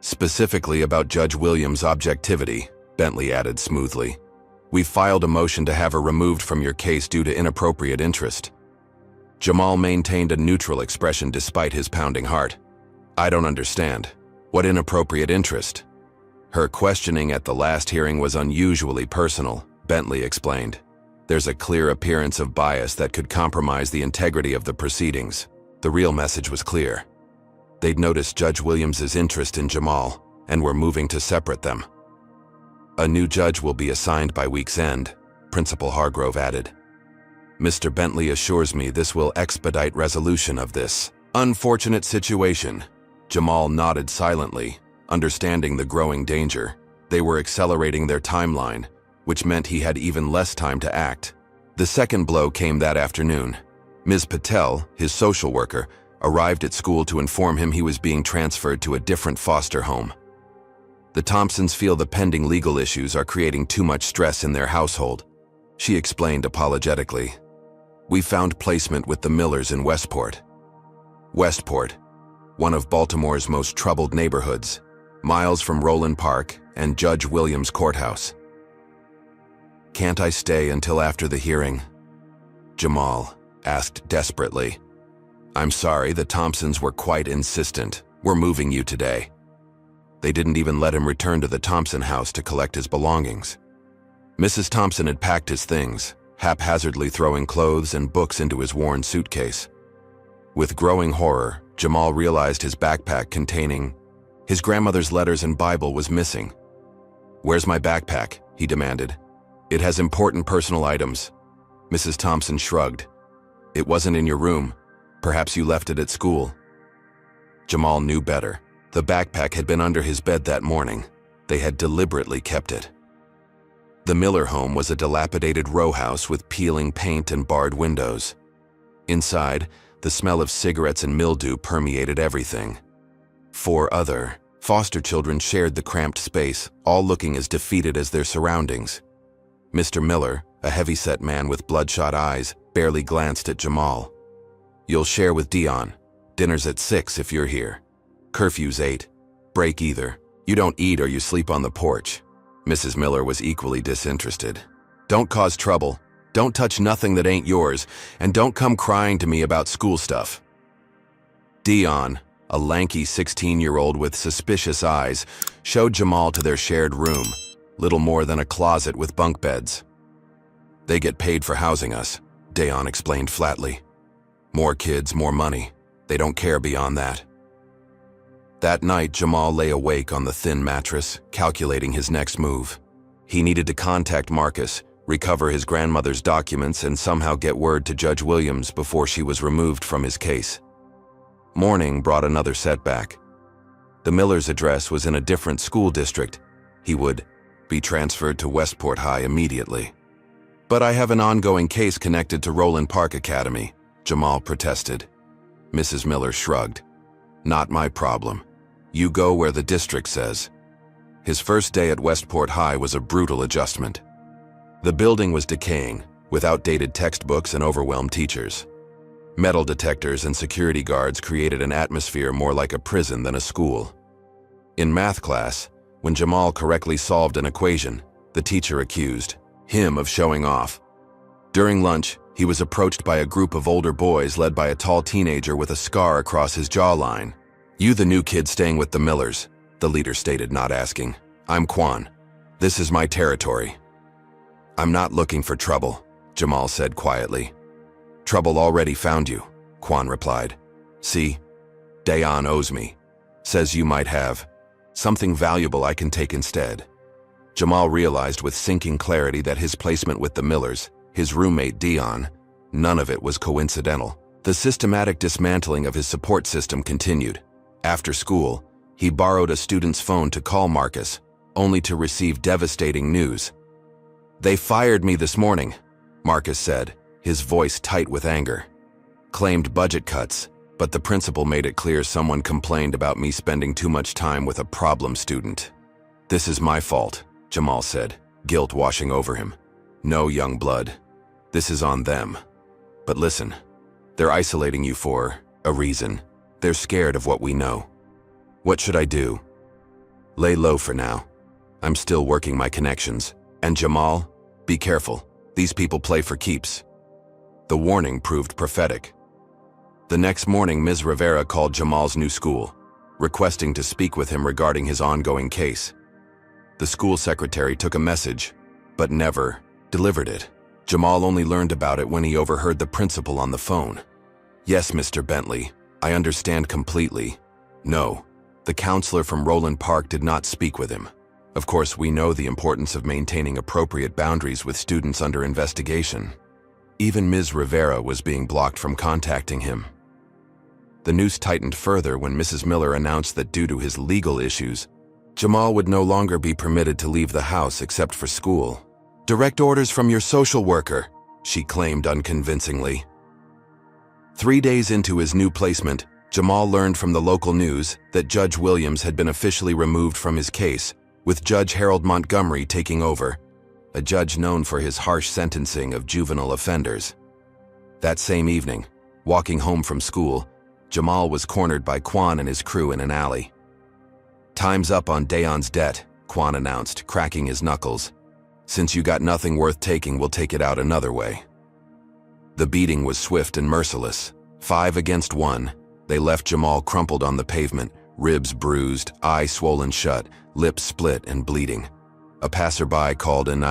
Specifically about Judge Williams' objectivity, Bentley added smoothly. We've filed a motion to have her removed from your case due to inappropriate interest. Jamal maintained a neutral expression despite his pounding heart. I don't understand. What inappropriate interest? Her questioning at the last hearing was unusually personal, Bentley explained. There's a clear appearance of bias that could compromise the integrity of the proceedings. The real message was clear. They'd noticed Judge Williams's interest in Jamal and were moving to separate them. A new judge will be assigned by week's end, Principal Hargrove added. Mr. Bentley assures me this will expedite resolution of this unfortunate situation. Jamal nodded silently, understanding the growing danger. They were accelerating their timeline, which meant he had even less time to act. The second blow came that afternoon. Ms. Patel, his social worker, arrived at school to inform him he was being transferred to a different foster home. The Thompsons feel the pending legal issues are creating too much stress in their household, she explained apologetically. We found placement with the Millers in Westport. Westport, one of Baltimore's most troubled neighborhoods, miles from Roland Park and Judge Williams' courthouse. Can't I stay until after the hearing? Jamal asked desperately. I'm sorry, the Thompsons were quite insistent. We're moving you today. They didn't even let him return to the Thompson house to collect his belongings. Mrs. Thompson had packed his things, haphazardly throwing clothes and books into his worn suitcase. With growing horror, Jamal realized his backpack containing his grandmother's letters and Bible was missing. Where's my backpack? He demanded. It has important personal items. Mrs. Thompson shrugged. It wasn't in your room. Perhaps you left it at school. Jamal knew better. The backpack had been under his bed that morning. They had deliberately kept it. The Miller home was a dilapidated row house with peeling paint and barred windows. Inside, the smell of cigarettes and mildew permeated everything. 4 other foster children shared the cramped space, all looking as defeated as their surroundings. Mr. Miller, a heavy-set man with bloodshot eyes, barely glanced at Jamal. You'll share with Dion. Dinner's at 6 if you're here. Curfew's 8. Break either. You don't eat or you sleep on the porch. Mrs. Miller was equally disinterested. Don't cause trouble. Don't touch nothing that ain't yours, and don't come crying to me about school stuff. Dion, a lanky 16-year-old with suspicious eyes, showed Jamal to their shared room, little more than a closet with bunk beds. They get paid for housing us, Dayan explained flatly. More kids, more money. They don't care beyond that. That night, Jamal lay awake on the thin mattress, calculating his next move. He needed to contact Marcus, recover his grandmother's documents, and somehow get word to Judge Williams before she was removed from his case. Morning brought another setback. The Miller's address was in a different school district. He would be transferred to Westport High immediately. "But I have an ongoing case connected to Roland Park Academy," Jamal protested. Mrs. Miller shrugged. "Not my problem. You go where the district says." His first day at Westport High was a brutal adjustment. The building was decaying, with outdated textbooks and overwhelmed teachers. Metal detectors and security guards created an atmosphere more like a prison than a school. In math class, when Jamal correctly solved an equation, the teacher accused him of showing off. During lunch, he was approached by a group of older boys led by a tall teenager with a scar across his jawline. "You the new kid staying with the Millers," the leader stated, not asking. "I'm Quan. This is my territory." "I'm not looking for trouble," Jamal said quietly. "Trouble already found you," Quan replied. "See, Dayan owes me. Says you might have something valuable I can take instead." Jamal realized with sinking clarity that his placement with the Millers, his roommate Dion, none of it was coincidental. The systematic dismantling of his support system continued. After school, he borrowed a student's phone to call Marcus, only to receive devastating news. "They fired me this morning," Marcus said, his voice tight with anger. "Claimed budget cuts, but the principal made it clear someone complained about me spending too much time with a problem student." "This is my fault," Jamal said, guilt washing over him. "No, young blood. This is on them. But listen, they're isolating you for a reason. They're scared of what we know. What should I do?" "Lay low for now. I'm still working my connections. And Jamal, be careful. These people play for keeps." The warning proved prophetic. The next morning, Ms. Rivera called Jamal's new school, requesting to speak with him regarding his ongoing case. The school secretary took a message, but never delivered it. Jamal only learned about it when he overheard the principal on the phone. "Yes, Mr. Bentley, I understand completely. No, the counselor from Roland Park did not speak with him. Of course, we know the importance of maintaining appropriate boundaries with students under investigation. Even Ms. Rivera was being blocked from contacting him." The news tightened further when Mrs. Miller announced that due to his legal issues, Jamal would no longer be permitted to leave the house except for school. "Direct orders from your social worker," she claimed unconvincingly. 3 days into his new placement, Jamal learned from the local news that Judge Williams had been officially removed from his case, with Judge Harold Montgomery taking over, a judge known for his harsh sentencing of juvenile offenders. That same evening, walking home from school, Jamal was cornered by Quan and his crew in an alley. "Time's up on Dayan's debt," Quan announced, cracking his knuckles. "Since you got nothing worth taking, we'll take it out another way." The beating was swift and merciless. 5 against 1, they left Jamal crumpled on the pavement, ribs bruised, eye swollen shut, lips split and bleeding. A passerby called an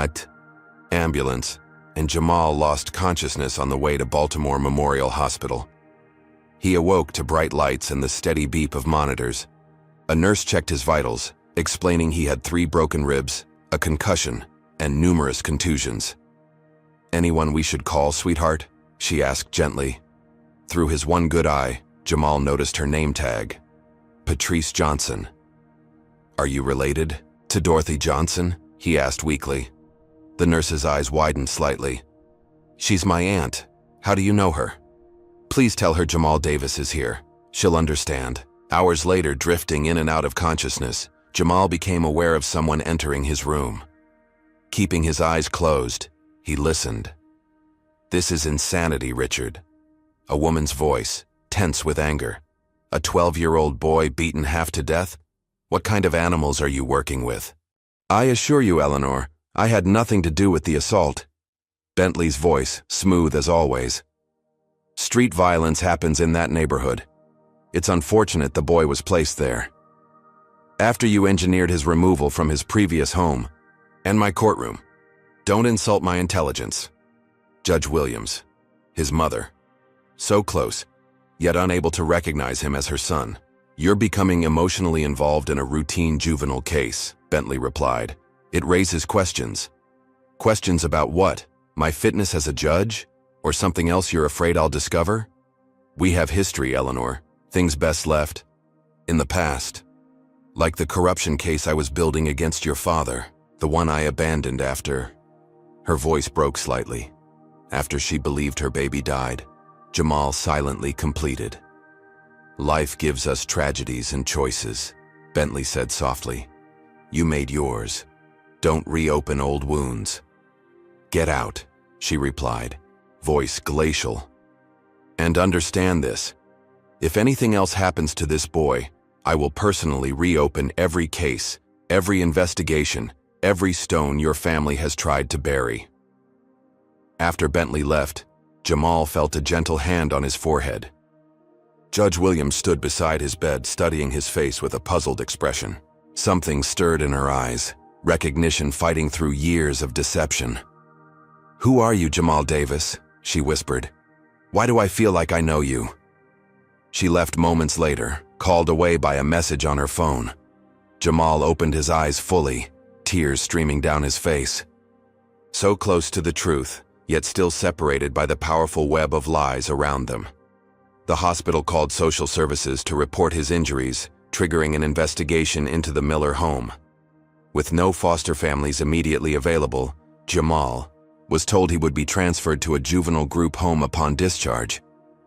ambulance, and Jamal lost consciousness on the way to Baltimore Memorial Hospital. He awoke to bright lights and the steady beep of monitors. A nurse checked his vitals, explaining he had 3 broken ribs, a concussion, and numerous contusions. "Anyone we should call, sweetheart?" she asked gently. Through his one good eye, Jamal noticed her name tag. Patrice Johnson. "Are you related to Dorothy Johnson?" he asked weakly. The nurse's eyes widened slightly. "She's my aunt. How do you know her?" "Please tell her Jamal Davis is here. She'll understand." Hours later, drifting in and out of consciousness, Jamal became aware of someone entering his room. Keeping his eyes closed, he listened. "This is insanity, Richard." A woman's voice, tense with anger. "A 12-year-old boy beaten half to death? What kind of animals are you working with?" "I assure you, Eleanor, I had nothing to do with the assault." Bentley's voice, smooth as always. "Street violence happens in that neighborhood. It's unfortunate the boy was placed there. After you engineered his removal from his previous home, And my courtroom. Don't insult my intelligence. Judge Williams. His mother. So close, yet unable to recognize him as her son. You're becoming emotionally involved in a routine juvenile case, Bentley replied. It raises questions. Questions about what? My fitness as a judge? Or something else you're afraid I'll discover? We have history, Eleanor. Things best left in the past. Like the corruption case I was building against your father, the one I abandoned after. Her voice broke slightly. After she believed her baby died, Jamal silently completed. Life gives us tragedies and choices, Bentley said softly. You made yours. Don't reopen old wounds. Get out, she replied, voice glacial. And understand this. If anything else happens to this boy, I will personally reopen every case, every investigation, every stone your family has tried to bury. After Bentley left, Jamal felt a gentle hand on his forehead. Judge Williams stood beside his bed, studying his face with a puzzled expression. Something stirred in her eyes, recognition fighting through years of deception. Who are you, Jamal Davis? She whispered. Why do I feel like I know you? She left moments later, called away by a message on her phone. Jamal opened his eyes fully, tears streaming down his face. So close to the truth, yet still separated by the powerful web of lies around them. The hospital called social services to report his injuries, triggering an investigation into the Miller home. With no foster families immediately available, Jamal was told he would be transferred to a juvenile group home upon discharge,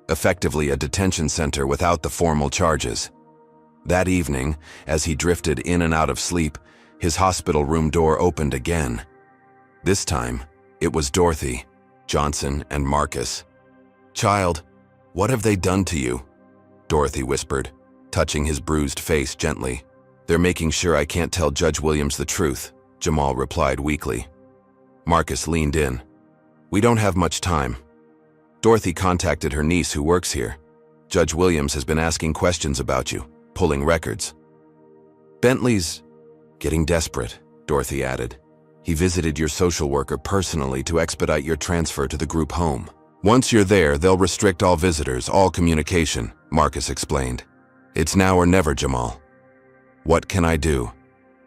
effectively a detention center without the formal charges. That evening, as he drifted in and out of sleep, his hospital room door opened again. This time, it was Dorothy, Johnson, and Marcus. Child, what have they done to you? Dorothy whispered, touching his bruised face gently. They're making sure I can't tell Judge Williams the truth, Jamal replied weakly. Marcus leaned in. We don't have much time. Dorothy contacted her niece who works here. Judge Williams has been asking questions about you, pulling records. Bentley's getting desperate, Dorothy added. He visited your social worker personally to expedite your transfer to the group home. Once you're there, they'll restrict all visitors, all communication, Marcus explained. It's now or never, Jamal. What can I do?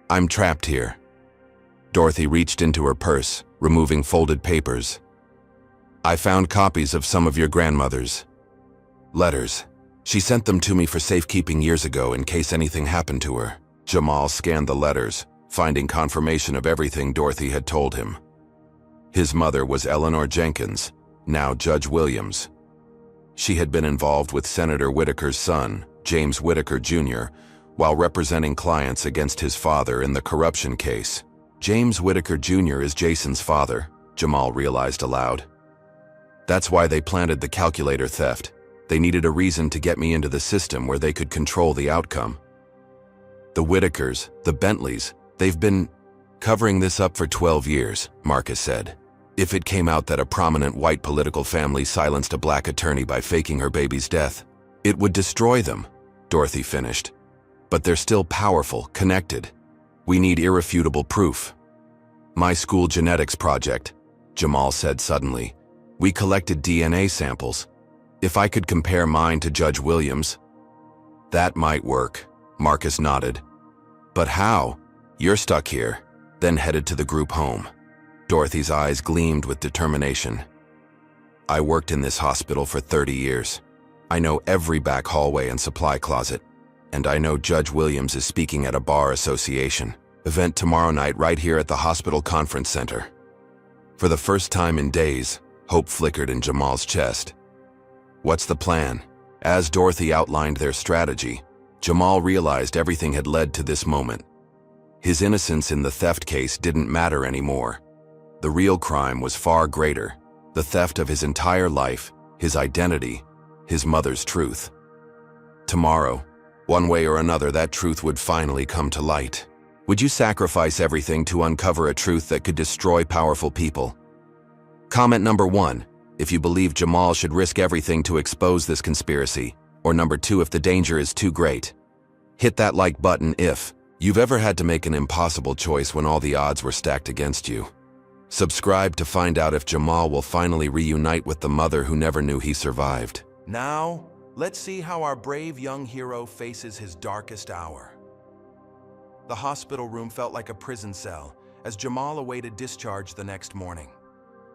I'm trapped here. Dorothy reached into her purse, removing folded papers. I found copies of some of your grandmother's letters. She sent them to me for safekeeping years ago in case anything happened to her. Jamal scanned the letters, finding confirmation of everything Dorothy had told him. His mother was Eleanor Jenkins, now Judge Williams. She had been involved with Senator Whitaker's son, James Whitaker Jr., while representing clients against his father in the corruption case. James Whitaker Jr. is Jason's father, Jamal realized aloud. That's why they planted the calculator theft. They needed a reason to get me into the system where they could control the outcome. The Whitakers, the Bentleys, they've been covering this up for 12 years, Marcus said. If it came out that a prominent white political family silenced a black attorney by faking her baby's death, it would destroy them, Dorothy finished. But they're still powerful, connected. We need irrefutable proof. My school genetics project, Jamal said suddenly. We collected DNA samples. If I could compare mine to Judge Williams, that might work, Marcus nodded. But how? You're stuck here, then headed to the group home. Dorothy's eyes gleamed with determination. I worked in this hospital for 30 years. I know every back hallway and supply closet. And I know Judge Williams is speaking at a bar association event tomorrow night right here at the hospital conference center. For the first time in days, hope flickered in Jamal's chest. What's the plan? As Dorothy outlined their strategy, Jamal realized everything had led to this moment. His innocence in the theft case didn't matter anymore. The real crime was far greater, the theft of his entire life, his identity, his mother's truth. Tomorrow, one way or another, that truth would finally come to light. Would you sacrifice everything to uncover a truth that could destroy powerful people? Comment number 1, if you believe Jamal should risk everything to expose this conspiracy, or number 2, if the danger is too great. Hit that like button if, You've ever had to make an impossible choice when all the odds were stacked against you? Subscribe to find out if Jamal will finally reunite with the mother who never knew he survived.
Now, let's see how our brave young hero faces his darkest hour. The hospital room felt like a prison cell as Jamal awaited discharge the next morning.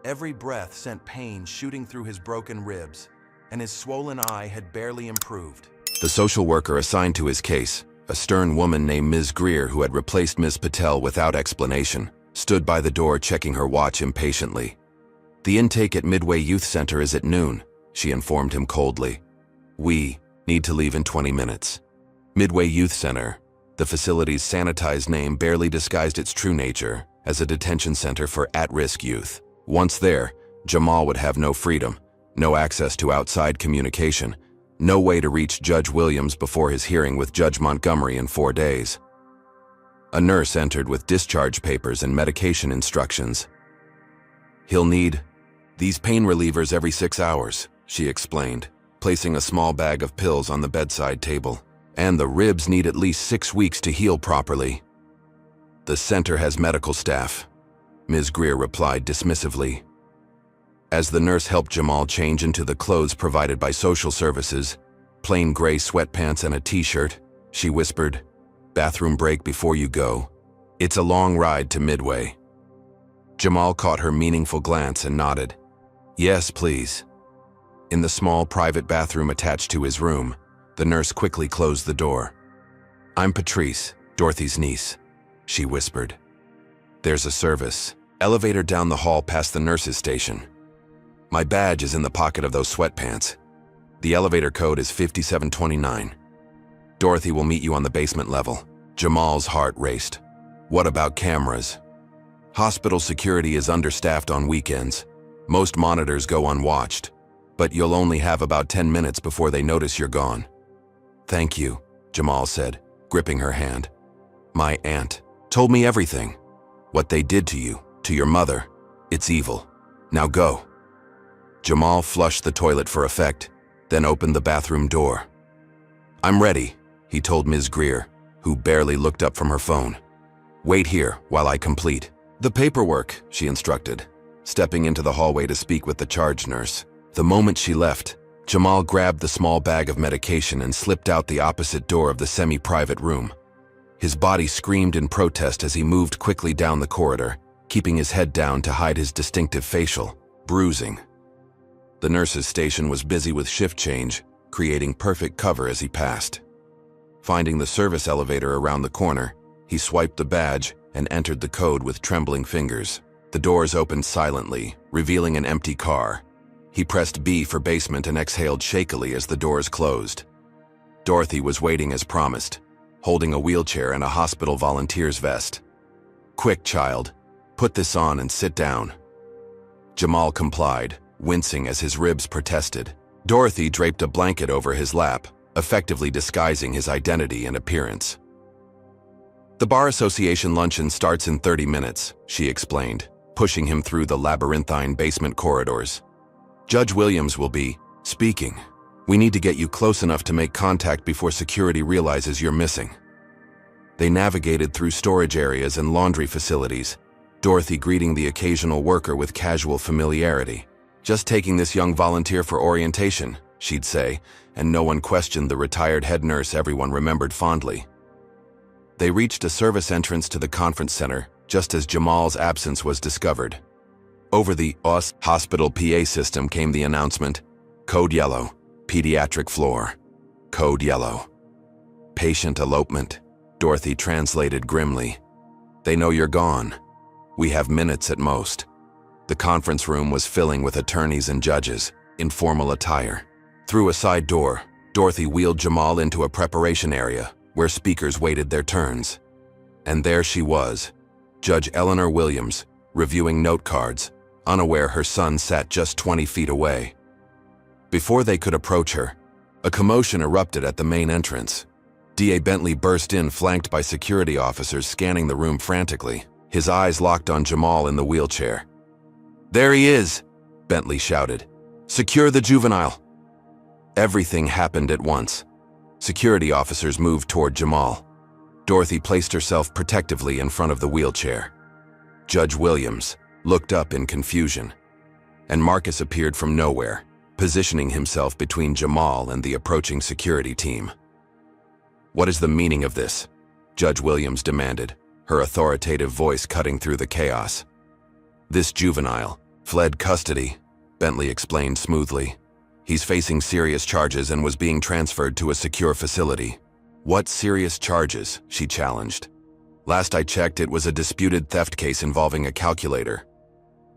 Every breath sent pain shooting through his broken ribs, and his swollen eye had barely improved.
The social worker assigned to his case, a stern woman named Ms. Greer who had replaced Ms. Patel without explanation, stood by the door checking her watch impatiently. "The intake at Midway Youth Center is at noon," she informed him coldly. "We need to leave in 20 minutes. Midway Youth Center, the facility's sanitized name barely disguised its true nature as a detention center for at-risk youth. Once there, Jamal would have no freedom, no access to outside communication, no way to reach Judge Williams before his hearing with Judge Montgomery in 4 days. A nurse entered with discharge papers and medication instructions. "He'll need these pain relievers every 6 hours, she explained, placing a small bag of pills on the bedside table. "And the ribs need at least 6 weeks to heal properly." "The center has medical staff," Ms. Greer replied dismissively. As the nurse helped Jamal change into the clothes provided by social services, plain gray sweatpants and a t-shirt, she whispered, "Bathroom break before you go. It's a long ride to Midway." Jamal caught her meaningful glance and nodded. "Yes, please." In the small private bathroom attached to his room, the nurse quickly closed the door. "I'm Patrice, Dorothy's niece," she whispered. "There's a service elevator down the hall past the nurse's station. My badge is in the pocket of those sweatpants. The elevator code is 5729. Dorothy will meet you on the basement level." Jamal's heart raced. "What about cameras?" "Hospital security is understaffed on weekends. Most monitors go unwatched, but you'll only have about 10 minutes before they notice you're gone." "Thank you," Jamal said, gripping her hand. "My aunt told me everything. What they did to you, to your mother. It's evil. Now go." Jamal flushed the toilet for effect, then opened the bathroom door. "I'm ready," he told Ms. Greer, who barely looked up from her phone. "Wait here while I complete the paperwork," she instructed, stepping into the hallway to speak with the charge nurse. The moment she left, Jamal grabbed the small bag of medication and slipped out the opposite door of the semi-private room. His body screamed in protest as he moved quickly down the corridor, keeping his head down to hide his distinctive facial bruising. The nurse's station was busy with shift change, creating perfect cover as he passed. Finding the service elevator around the corner, he swiped the badge and entered the code with trembling fingers. The doors opened silently, revealing an empty car. He pressed B for basement and exhaled shakily as the doors closed. Dorothy was waiting as promised, holding a wheelchair and a hospital volunteer's vest. "Quick, child, put this on and sit down." Jamal complied, wincing as his ribs protested. Dorothy draped a blanket over his lap, effectively disguising his identity and appearance. "The Bar Association luncheon starts in 30 minutes, she explained, pushing him through the labyrinthine basement corridors. "Judge Williams will be speaking. We need to get you close enough to make contact before security realizes you're missing." They navigated through storage areas and laundry facilities, Dorothy greeting the occasional worker with casual familiarity. "Just taking this young volunteer for orientation," she'd say, and no one questioned the retired head nurse everyone remembered fondly. They reached a service entrance to the conference center just as Jamal's absence was discovered. Over the hospital PA system came the announcement, "Code yellow, pediatric floor. Code yellow." "Patient elopement," Dorothy translated grimly. "They know you're gone. We have minutes at most." The conference room was filling with attorneys and judges, in formal attire. Through a side door, Dorothy wheeled Jamal into a preparation area where speakers waited their turns. And there she was, Judge Eleanor Williams, reviewing note cards, unaware her son sat just 20 feet away. Before they could approach her, a commotion erupted at the main entrance. DA Bentley burst in, flanked by security officers scanning the room frantically, his eyes locked on Jamal in the wheelchair. "There he is," Bentley shouted. "Secure the juvenile." Everything happened at once. Security officers moved toward Jamal. Dorothy placed herself protectively in front of the wheelchair. Judge Williams looked up in confusion, and Marcus appeared from nowhere, positioning himself between Jamal and the approaching security team. "What is the meaning of this?" Judge Williams demanded, her authoritative voice cutting through the chaos. "This juvenile fled custody," Bentley explained smoothly. "He's facing serious charges and was being transferred to a secure facility." "What serious charges?" she challenged. "Last I checked, it was a disputed theft case involving a calculator."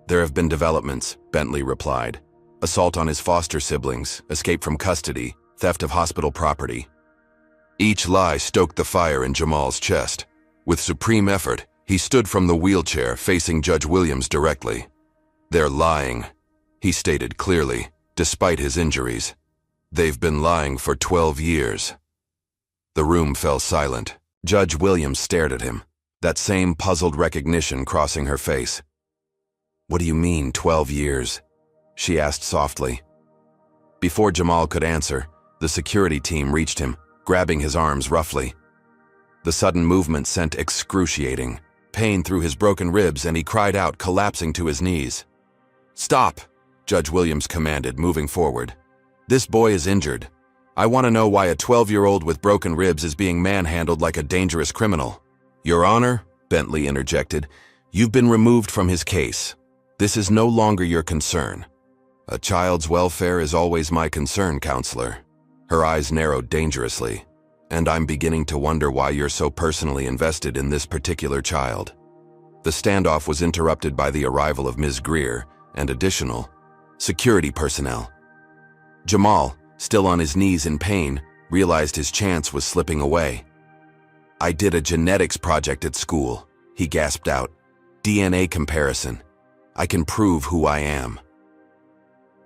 "There have been developments," Bentley replied. "Assault on his foster siblings, escape from custody, theft of hospital property." Each lie stoked the fire in Jamal's chest. With supreme effort, he stood from the wheelchair, facing Judge Williams directly. "They're lying," he stated clearly, despite his injuries. "They've been lying for 12 years. The room fell silent. Judge Williams stared at him, that same puzzled recognition crossing her face. "What do you mean, 12 years?" she asked softly. Before Jamal could answer, the security team reached him, grabbing his arms roughly. The sudden movement sent excruciating pain through his broken ribs, and he cried out, collapsing to his knees. "Stop," Judge Williams commanded, moving forward. "This boy is injured. I want to know why a 12-year-old with broken ribs is being manhandled like a dangerous criminal." "Your Honor," Bentley interjected, "you've been removed from his case. This is no longer your concern." "A child's welfare is always my concern, Counselor." Her eyes narrowed dangerously. "And I'm beginning to wonder why you're so personally invested in this particular child." The standoff was interrupted by the arrival of Ms. Greer and additional security personnel. Jamal, still on his knees in pain, realized his chance was slipping away. "I did a genetics project at school," he gasped out. "DNA comparison. I can prove who I am."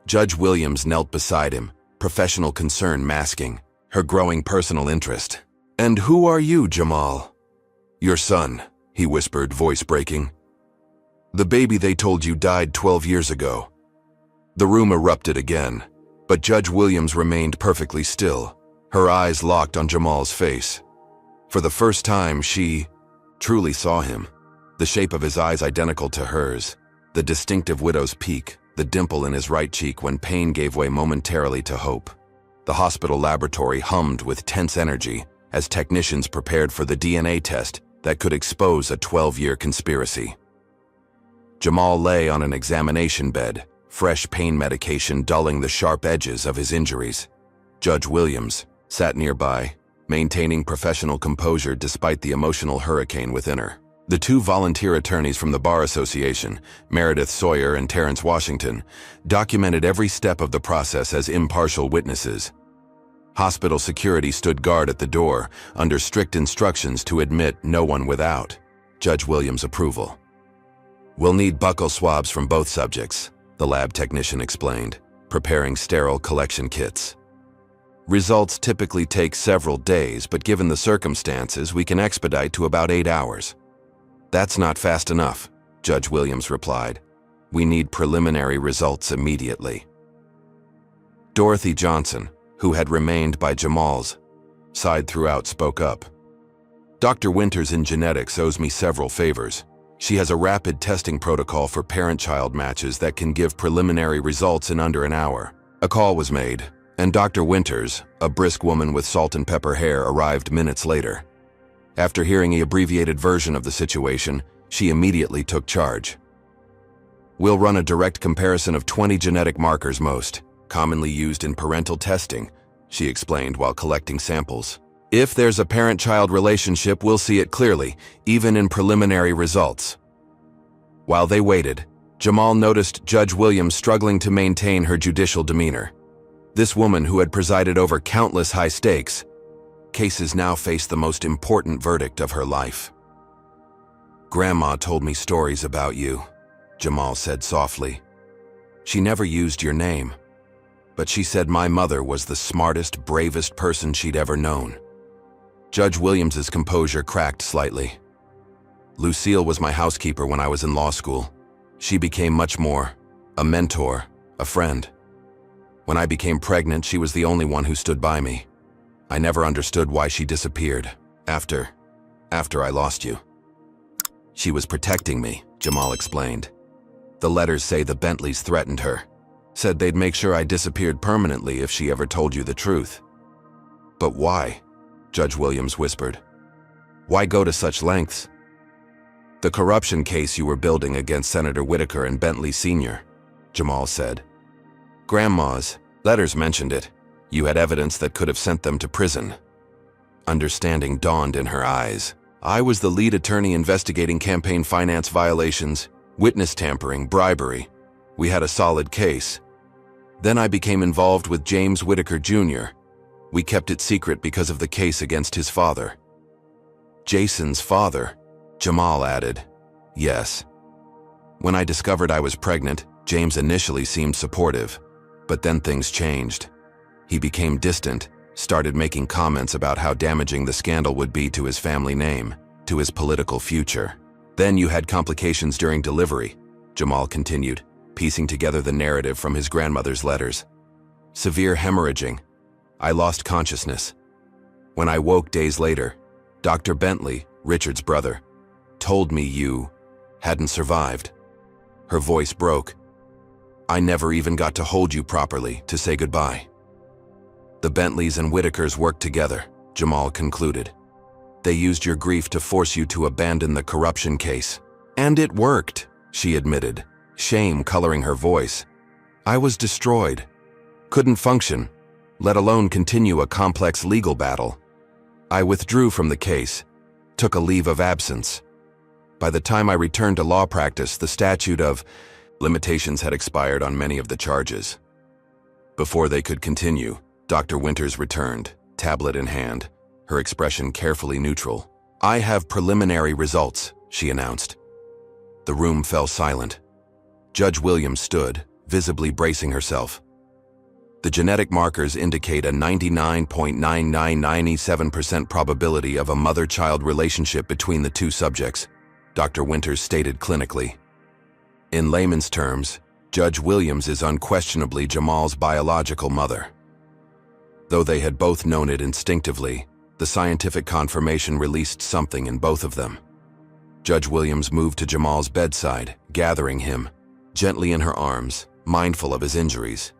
Judge Williams knelt beside him, professional concern masking her growing personal interest. "And who are you, Jamal?" "Your son," he whispered, voice breaking. "The baby they told you died 12 years ago." The room erupted again, but Judge Williams remained perfectly still, her eyes locked on Jamal's face. For the first time, she truly saw him, the shape of his eyes identical to hers, the distinctive widow's peak, the dimple in his right cheek when pain gave way momentarily to hope. The hospital laboratory hummed with tense energy as technicians prepared for the DNA test that could expose a 12-year conspiracy. Jamal lay on an examination bed, fresh pain medication dulling the sharp edges of his injuries. Judge Williams sat nearby, maintaining professional composure despite the emotional hurricane within her. The two volunteer attorneys from the Bar Association, Meredith Sawyer and Terrence Washington, documented every step of the process as impartial witnesses. Hospital security stood guard at the door, under strict instructions to admit no one without Judge Williams' approval. "We'll need buccal swabs from both subjects," the lab technician explained, preparing sterile collection kits. "Results typically take several days, but given the circumstances, we can expedite to about 8 hours. "That's not fast enough," Judge Williams replied. "We need preliminary results immediately." Dorothy Johnson, who had remained by Jamal's side throughout, spoke up. "Dr. Winters in genetics owes me several favors. She has a rapid testing protocol for parent-child matches that can give preliminary results in under an hour." A call was made, and Dr. Winters, a brisk woman with salt and pepper hair, arrived minutes later. After hearing the abbreviated version of the situation, she immediately took charge. "We'll run a direct comparison of 20 genetic markers most commonly used in parental testing," she explained while collecting samples. "If there's a parent-child relationship, we'll see it clearly, even in preliminary results." While they waited, Jamal noticed Judge Williams struggling to maintain her judicial demeanor. This woman, who had presided over countless high-stakes cases, now faced the most important verdict of her life. "Grandma told me stories about you," Jamal said softly. "She never used your name, but she said my mother was the smartest, bravest person she'd ever known." Judge Williams's composure cracked slightly. "Lucille was my housekeeper when I was in law school. She became much more, a mentor, a friend. When I became pregnant, she was the only one who stood by me. I never understood why she disappeared. After After I lost you. She was protecting me, Jamal explained. The letters say the Bentleys threatened her. Said they'd make sure I disappeared permanently if she ever told you the truth. But why? Judge Williams whispered. Why go to such lengths? The corruption case you were building against Senator Whitaker and Bentley Sr., Jamal said. Grandma's letters mentioned it. You had evidence that could have sent them to prison. Understanding dawned in her eyes. I was the lead attorney investigating campaign finance violations, witness tampering, bribery. We had a solid case. Then I became involved with James Whitaker Jr. We kept it secret because of the case against his father. Jason's father, Jamal added. Yes. When I discovered I was pregnant, James initially seemed supportive, but then things changed. He became distant, started making comments about how damaging the scandal would be to his family name, to his political future. Then you had complications during delivery, Jamal continued, piecing together the narrative from his grandmother's letters. Severe hemorrhaging. I lost consciousness. When I woke days later, Dr. Bentley, Richard's brother, told me you hadn't survived. Her voice broke. I never even got to hold you properly to say goodbye. The Bentleys and Whitakers worked together, Jamal concluded. They used your grief to force you to abandon the corruption case. And it worked, she admitted, shame coloring her voice. I was destroyed. Couldn't function, let alone continue a complex legal battle. I withdrew from the case, took a leave of absence. By the time I returned to law practice, the statute of limitations had expired on many of the charges. Before they could continue, Dr. Winters returned, tablet in hand, her expression carefully neutral. I have preliminary results, she announced. The room fell silent. Judge Williams stood, visibly bracing herself. The genetic markers indicate a 99.9997% probability of a mother-child relationship between the two subjects, Dr. Winters stated clinically. In layman's terms, Judge Williams is unquestionably Jamal's biological mother. Though they had both known it instinctively, the scientific confirmation released something in both of them. Judge Williams moved to Jamal's bedside, gathering him, gently in her arms, mindful of his injuries.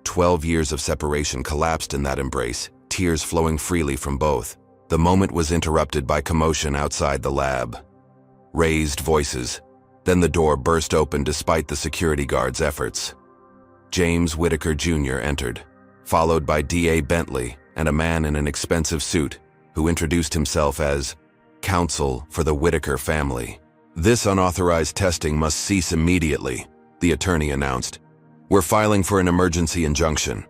12 years of separation collapsed in that embrace, tears flowing freely from both. The moment was interrupted by commotion outside the lab. Raised voices. Then the door burst open despite the security guard's efforts. James Whitaker Jr. entered, followed by D.A. Bentley and a man in an expensive suit who introduced himself as counsel for the Whitaker family. This unauthorized testing must cease immediately, the attorney announced. We're filing for an emergency injunction.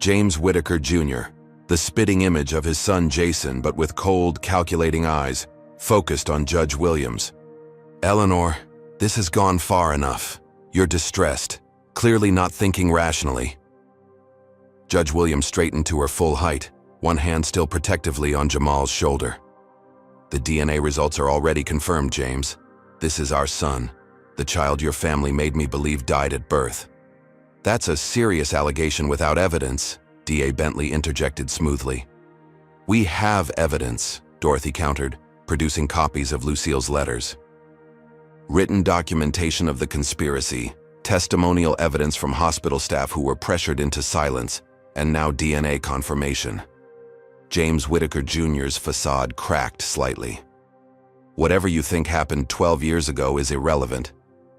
James Whitaker Jr., the spitting image of his son Jason but with cold, calculating eyes, focused on Judge Williams. Eleanor, this has gone far enough. You're distressed, clearly not thinking rationally. Judge Williams straightened to her full height, one hand still protectively on Jamal's shoulder. The DNA results are already confirmed, James. This is our son, the child your family made me believe died at birth. That's a serious allegation without evidence, D.A. Bentley interjected smoothly. We have evidence, Dorothy countered, producing copies of Lucille's letters. Written documentation of the conspiracy, testimonial evidence from hospital staff who were pressured into silence, and now DNA confirmation. James Whitaker Jr.'s facade cracked slightly. Whatever you think happened 12 years ago is irrelevant.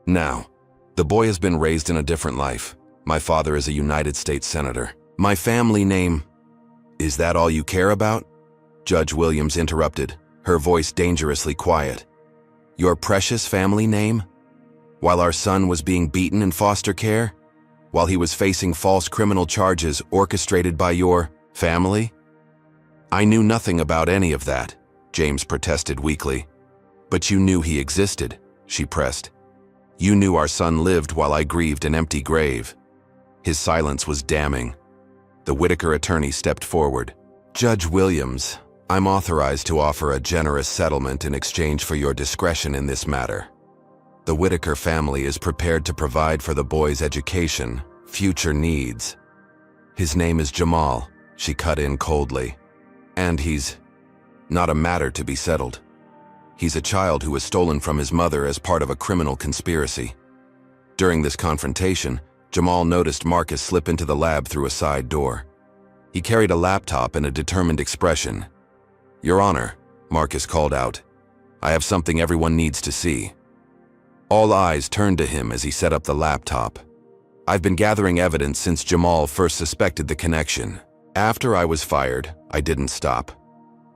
Now, the boy has been raised in a different life. My father is a United States Senator. My family name. Is that all you care about? Judge Williams interrupted, her voice dangerously quiet. Your precious family name? While our son was being beaten in foster care? While he was facing false criminal charges orchestrated by your family? I knew nothing about any of that, James protested weakly. But you knew he existed, she pressed. You knew our son lived while I grieved an empty grave. His silence was damning. The Whitaker attorney stepped forward. Judge Williams, I'm authorized to offer a generous settlement in exchange for your discretion in this matter. The Whitaker family is prepared to provide for the boy's education, future needs. His name is Jamal, she cut in coldly. And he's not a matter to be settled. He's a child who was stolen from his mother as part of a criminal conspiracy. During this confrontation, Jamal noticed Marcus slip into the lab through a side door. He carried a laptop and a determined expression. "Your Honor," Marcus called out, "I have something everyone needs to see." All eyes turned to him as he set up the laptop. "I've been gathering evidence since Jamal first suspected the connection. After I was fired, I didn't stop.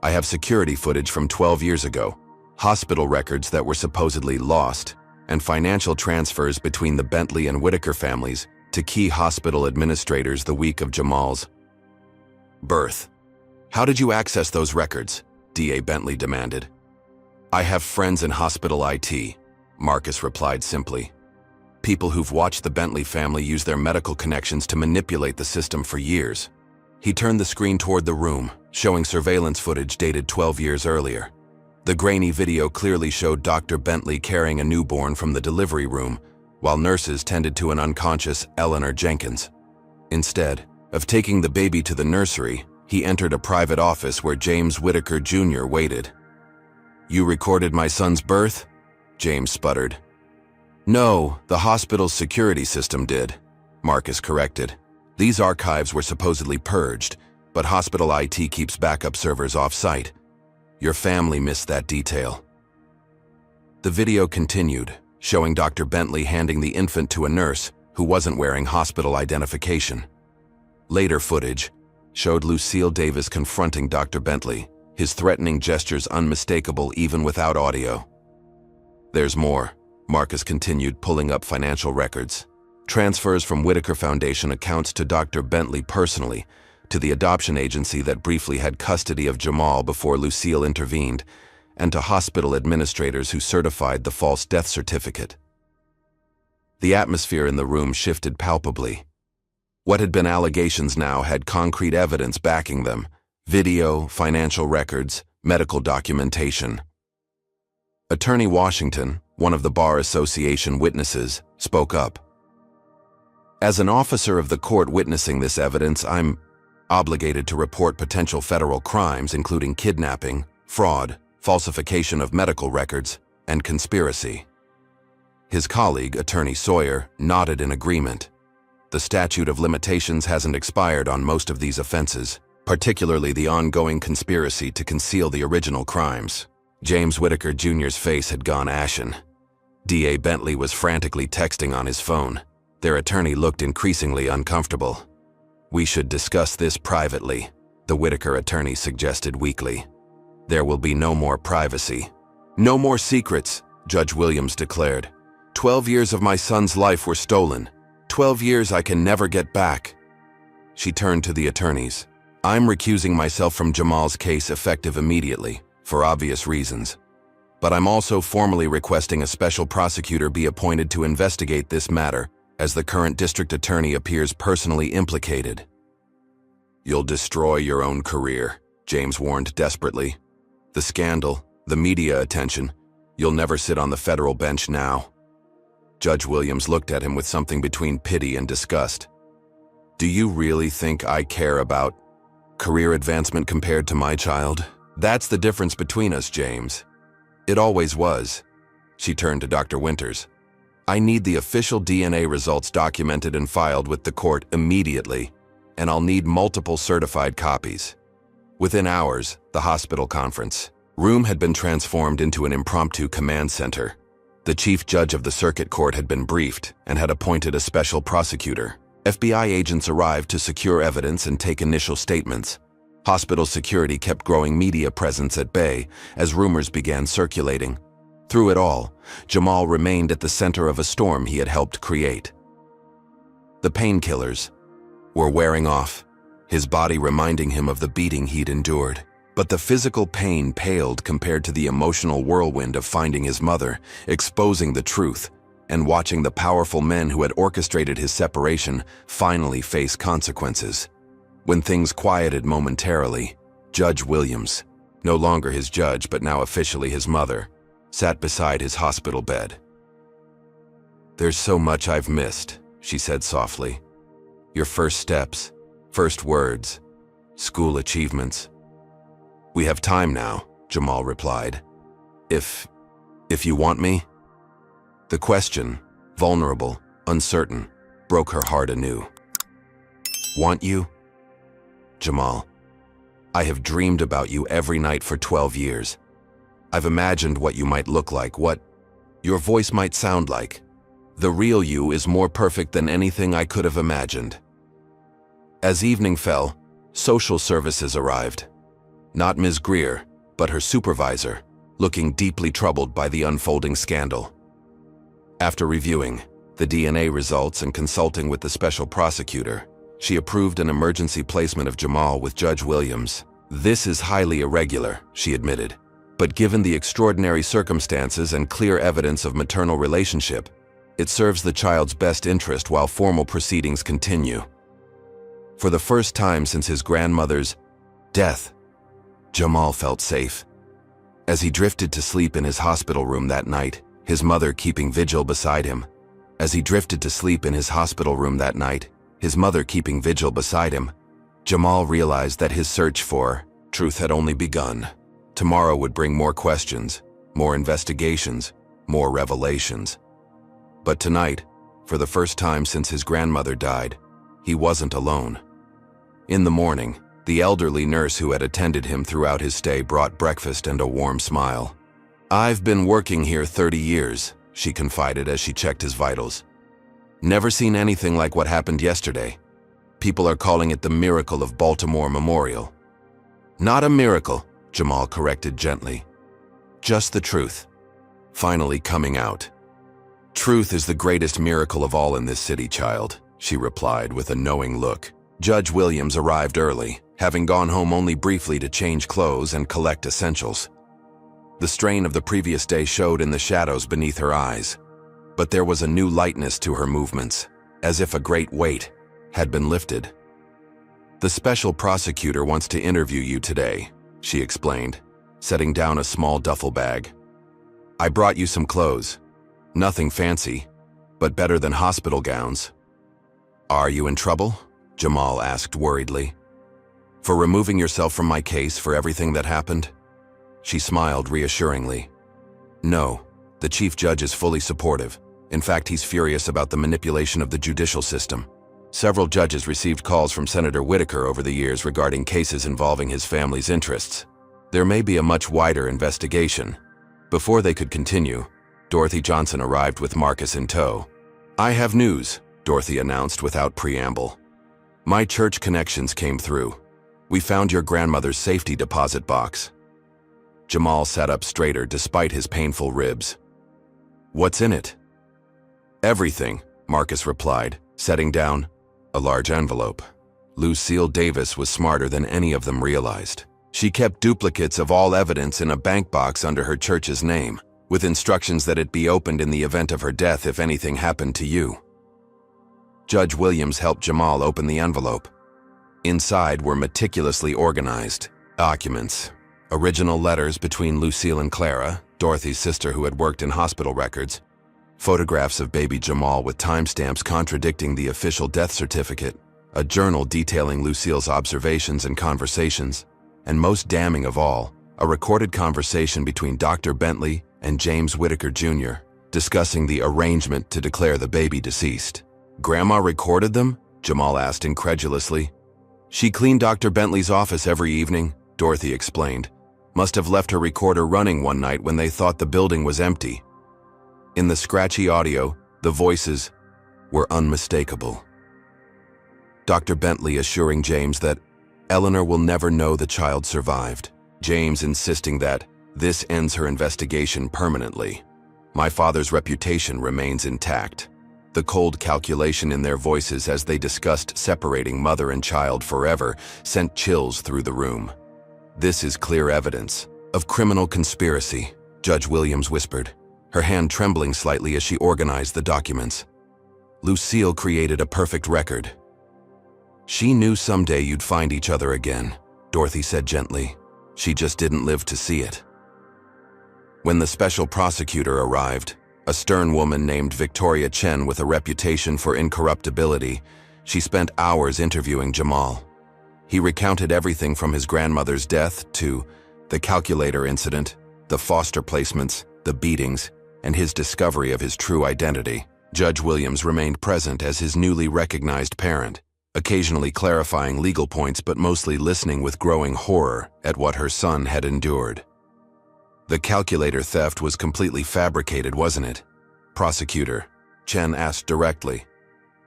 I have security footage from 12 years ago, hospital records that were supposedly lost, and financial transfers between the Bentley and Whitaker families to key hospital administrators the week of Jamal's birth." "How did you access those records?" DA Bentley demanded. "I have friends in hospital IT," Marcus replied simply. "People who've watched the Bentley family use their medical connections to manipulate the system for years." He turned the screen toward the room, showing surveillance footage dated 12 years earlier. The grainy video clearly showed Dr. Bentley carrying a newborn from the delivery room, while nurses tended to an unconscious Eleanor Jenkins. Instead of taking the baby to the nursery, he entered a private office where James Whitaker Jr. waited. "You recorded my son's birth?" James sputtered. "No, the hospital's security system did," Marcus corrected. "These archives were supposedly purged, but hospital IT keeps backup servers off-site. Your family missed that detail." The video continued, showing Dr. Bentley handing the infant to a nurse who wasn't wearing hospital identification. Later footage showed Lucille Davis confronting Dr. Bentley, his threatening gestures unmistakable even without audio. "There's more," Marcus continued, pulling up financial records. Transfers from Whitaker Foundation accounts to Dr. Bentley personally, to the adoption agency that briefly had custody of Jamal before Lucille intervened, and to hospital administrators who certified the false death certificate. The atmosphere in the room shifted palpably. What had been allegations now had concrete evidence backing them: video, financial records, medical documentation. Attorney Washington, one of the Bar Association witnesses, spoke up. "As an officer of the court witnessing this evidence, I'm obligated to report potential federal crimes including kidnapping, fraud, falsification of medical records, and conspiracy." His colleague, Attorney Sawyer, nodded in agreement. The statute of limitations hasn't expired on most of these offenses, particularly the ongoing conspiracy to conceal the original crimes. James Whitaker Jr.'s face had gone ashen. DA Bentley was frantically texting on his phone. Their attorney looked increasingly uncomfortable. "We should discuss this privately," the Whitaker attorney suggested weakly. "There will be no more privacy." "No more secrets," Judge Williams declared. 12 years of my son's life were stolen. 12 years I can never get back." She turned to the attorneys. "I'm recusing myself from Jamal's case effective immediately, for obvious reasons. But I'm also formally requesting a special prosecutor be appointed to investigate this matter, as the current district attorney appears personally implicated." "You'll destroy your own career," James warned desperately. "The scandal, the media attention, you'll never sit on the federal bench now." Judge Williams looked at him with something between pity and disgust. "Do you really think I care about career advancement compared to my child? That's the difference between us, James. It always was." She turned to Dr. Winters. "I need the official DNA results documented and filed with the court immediately, and I'll need multiple certified copies." Within hours, the hospital conference room had been transformed into an impromptu command center. The chief judge of the circuit court had been briefed and had appointed a special prosecutor. FBI agents arrived to secure evidence and take initial statements. Hospital security kept growing media presence at bay as rumors began circulating. Through it all, Jamal remained at the center of a storm he had helped create. The painkillers were wearing off, his body reminding him of the beating he'd endured. But the physical pain paled compared to the emotional whirlwind of finding his mother, exposing the truth, and watching the powerful men who had orchestrated his separation finally face consequences. When things quieted momentarily, Judge Williams, no longer his judge but now officially his mother, sat beside his hospital bed. "There's so much I've missed," she said softly. "Your first steps, first words, school achievements. We have time now. Jamal replied. If you want me? The question, vulnerable, uncertain, broke her heart anew. Want you? Jamal, I have dreamed about you every night for 12 years. I've imagined what you might look like, what your voice might sound like. The real you is more perfect than anything I could have imagined. As evening fell, social services arrived. Not Ms. Greer, but her supervisor, looking deeply troubled by the unfolding scandal. After reviewing the DNA results and consulting with the special prosecutor, she approved an emergency placement of Jamal with Judge Williams. This is highly irregular, she admitted, but given the extraordinary circumstances and clear evidence of maternal relationship, it serves the child's best interest while formal proceedings continue. For the first time since his grandmother's death, Jamal felt safe. As he drifted to sleep in his hospital room that night, his mother keeping vigil beside him. Jamal realized that his search for truth had only begun. Tomorrow would bring more questions, more investigations, more revelations. But tonight, for the first time since his grandmother died, he wasn't alone. In the morning, the elderly nurse who had attended him throughout his stay brought breakfast and a warm smile. I've been working here 30 years, she confided as she checked his vitals. Never seen anything like what happened yesterday. People are calling it the miracle of Baltimore Memorial. Not a miracle, Jamal corrected gently. Just the truth. Finally coming out. Truth is the greatest miracle of all in this city, child, she replied with a knowing look. Judge Williams arrived early, having gone home only briefly to change clothes and collect essentials. The strain of the previous day showed in the shadows beneath her eyes, but there was a new lightness to her movements, as if a great weight had been lifted. The special prosecutor wants to interview you today, she explained, setting down a small duffel bag. I brought you some clothes. Nothing fancy, but better than hospital gowns. Are you in trouble? Jamal asked worriedly. For removing yourself from my case for everything that happened? She smiled reassuringly. No, the chief judge is fully supportive. In fact, he's furious about the manipulation of the judicial system. Several judges received calls from Senator Whitaker over the years regarding cases involving his family's interests. There may be a much wider investigation. Before they could continue, Dorothy Johnson arrived with Marcus in tow. I have news, Dorothy announced without preamble. My church connections came through. We found your grandmother's safety deposit box. Jamal sat up straighter despite his painful ribs. What's in it? Everything, Marcus replied, setting down a large envelope. Lucille Davis was smarter than any of them realized. She kept duplicates of all evidence in a bank box under her church's name, with instructions that it be opened in the event of her death if anything happened to you. Judge Williams helped Jamal open the envelope. Inside were meticulously organized documents, original letters between Lucille and Clara, Dorothy's sister who had worked in hospital records, photographs of baby Jamal with timestamps contradicting the official death certificate, a journal detailing Lucille's observations and conversations, and most damning of all, a recorded conversation between Dr. Bentley and James Whitaker Jr., discussing the arrangement to declare the baby deceased. Grandma recorded them? Jamal asked incredulously. She cleaned Dr. Bentley's office every evening, Dorothy explained. Must have left her recorder running one night when they thought the building was empty. In the scratchy audio, the voices were unmistakable. Dr. Bentley assuring James that Eleanor will never know the child survived. James insisting that this ends her investigation permanently. My father's reputation remains intact. The cold calculation in their voices as they discussed separating mother and child forever sent chills through the room. This is clear evidence of criminal conspiracy, Judge Williams whispered, her hand trembling slightly as she organized the documents. Lucille created a perfect record. She knew someday you'd find each other again, Dorothy said gently. She just didn't live to see it. When the special prosecutor arrived, a stern woman named Victoria Chen with a reputation for incorruptibility, she spent hours interviewing Jamal. He recounted everything from his grandmother's death to The calculator incident, the foster placements, the beatings, and his discovery of his true identity. Judge Williams remained present as his newly recognized parent, occasionally clarifying legal points but mostly listening with growing horror at what her son had endured. The calculator theft was completely fabricated, wasn't it? Prosecutor Chen asked directly.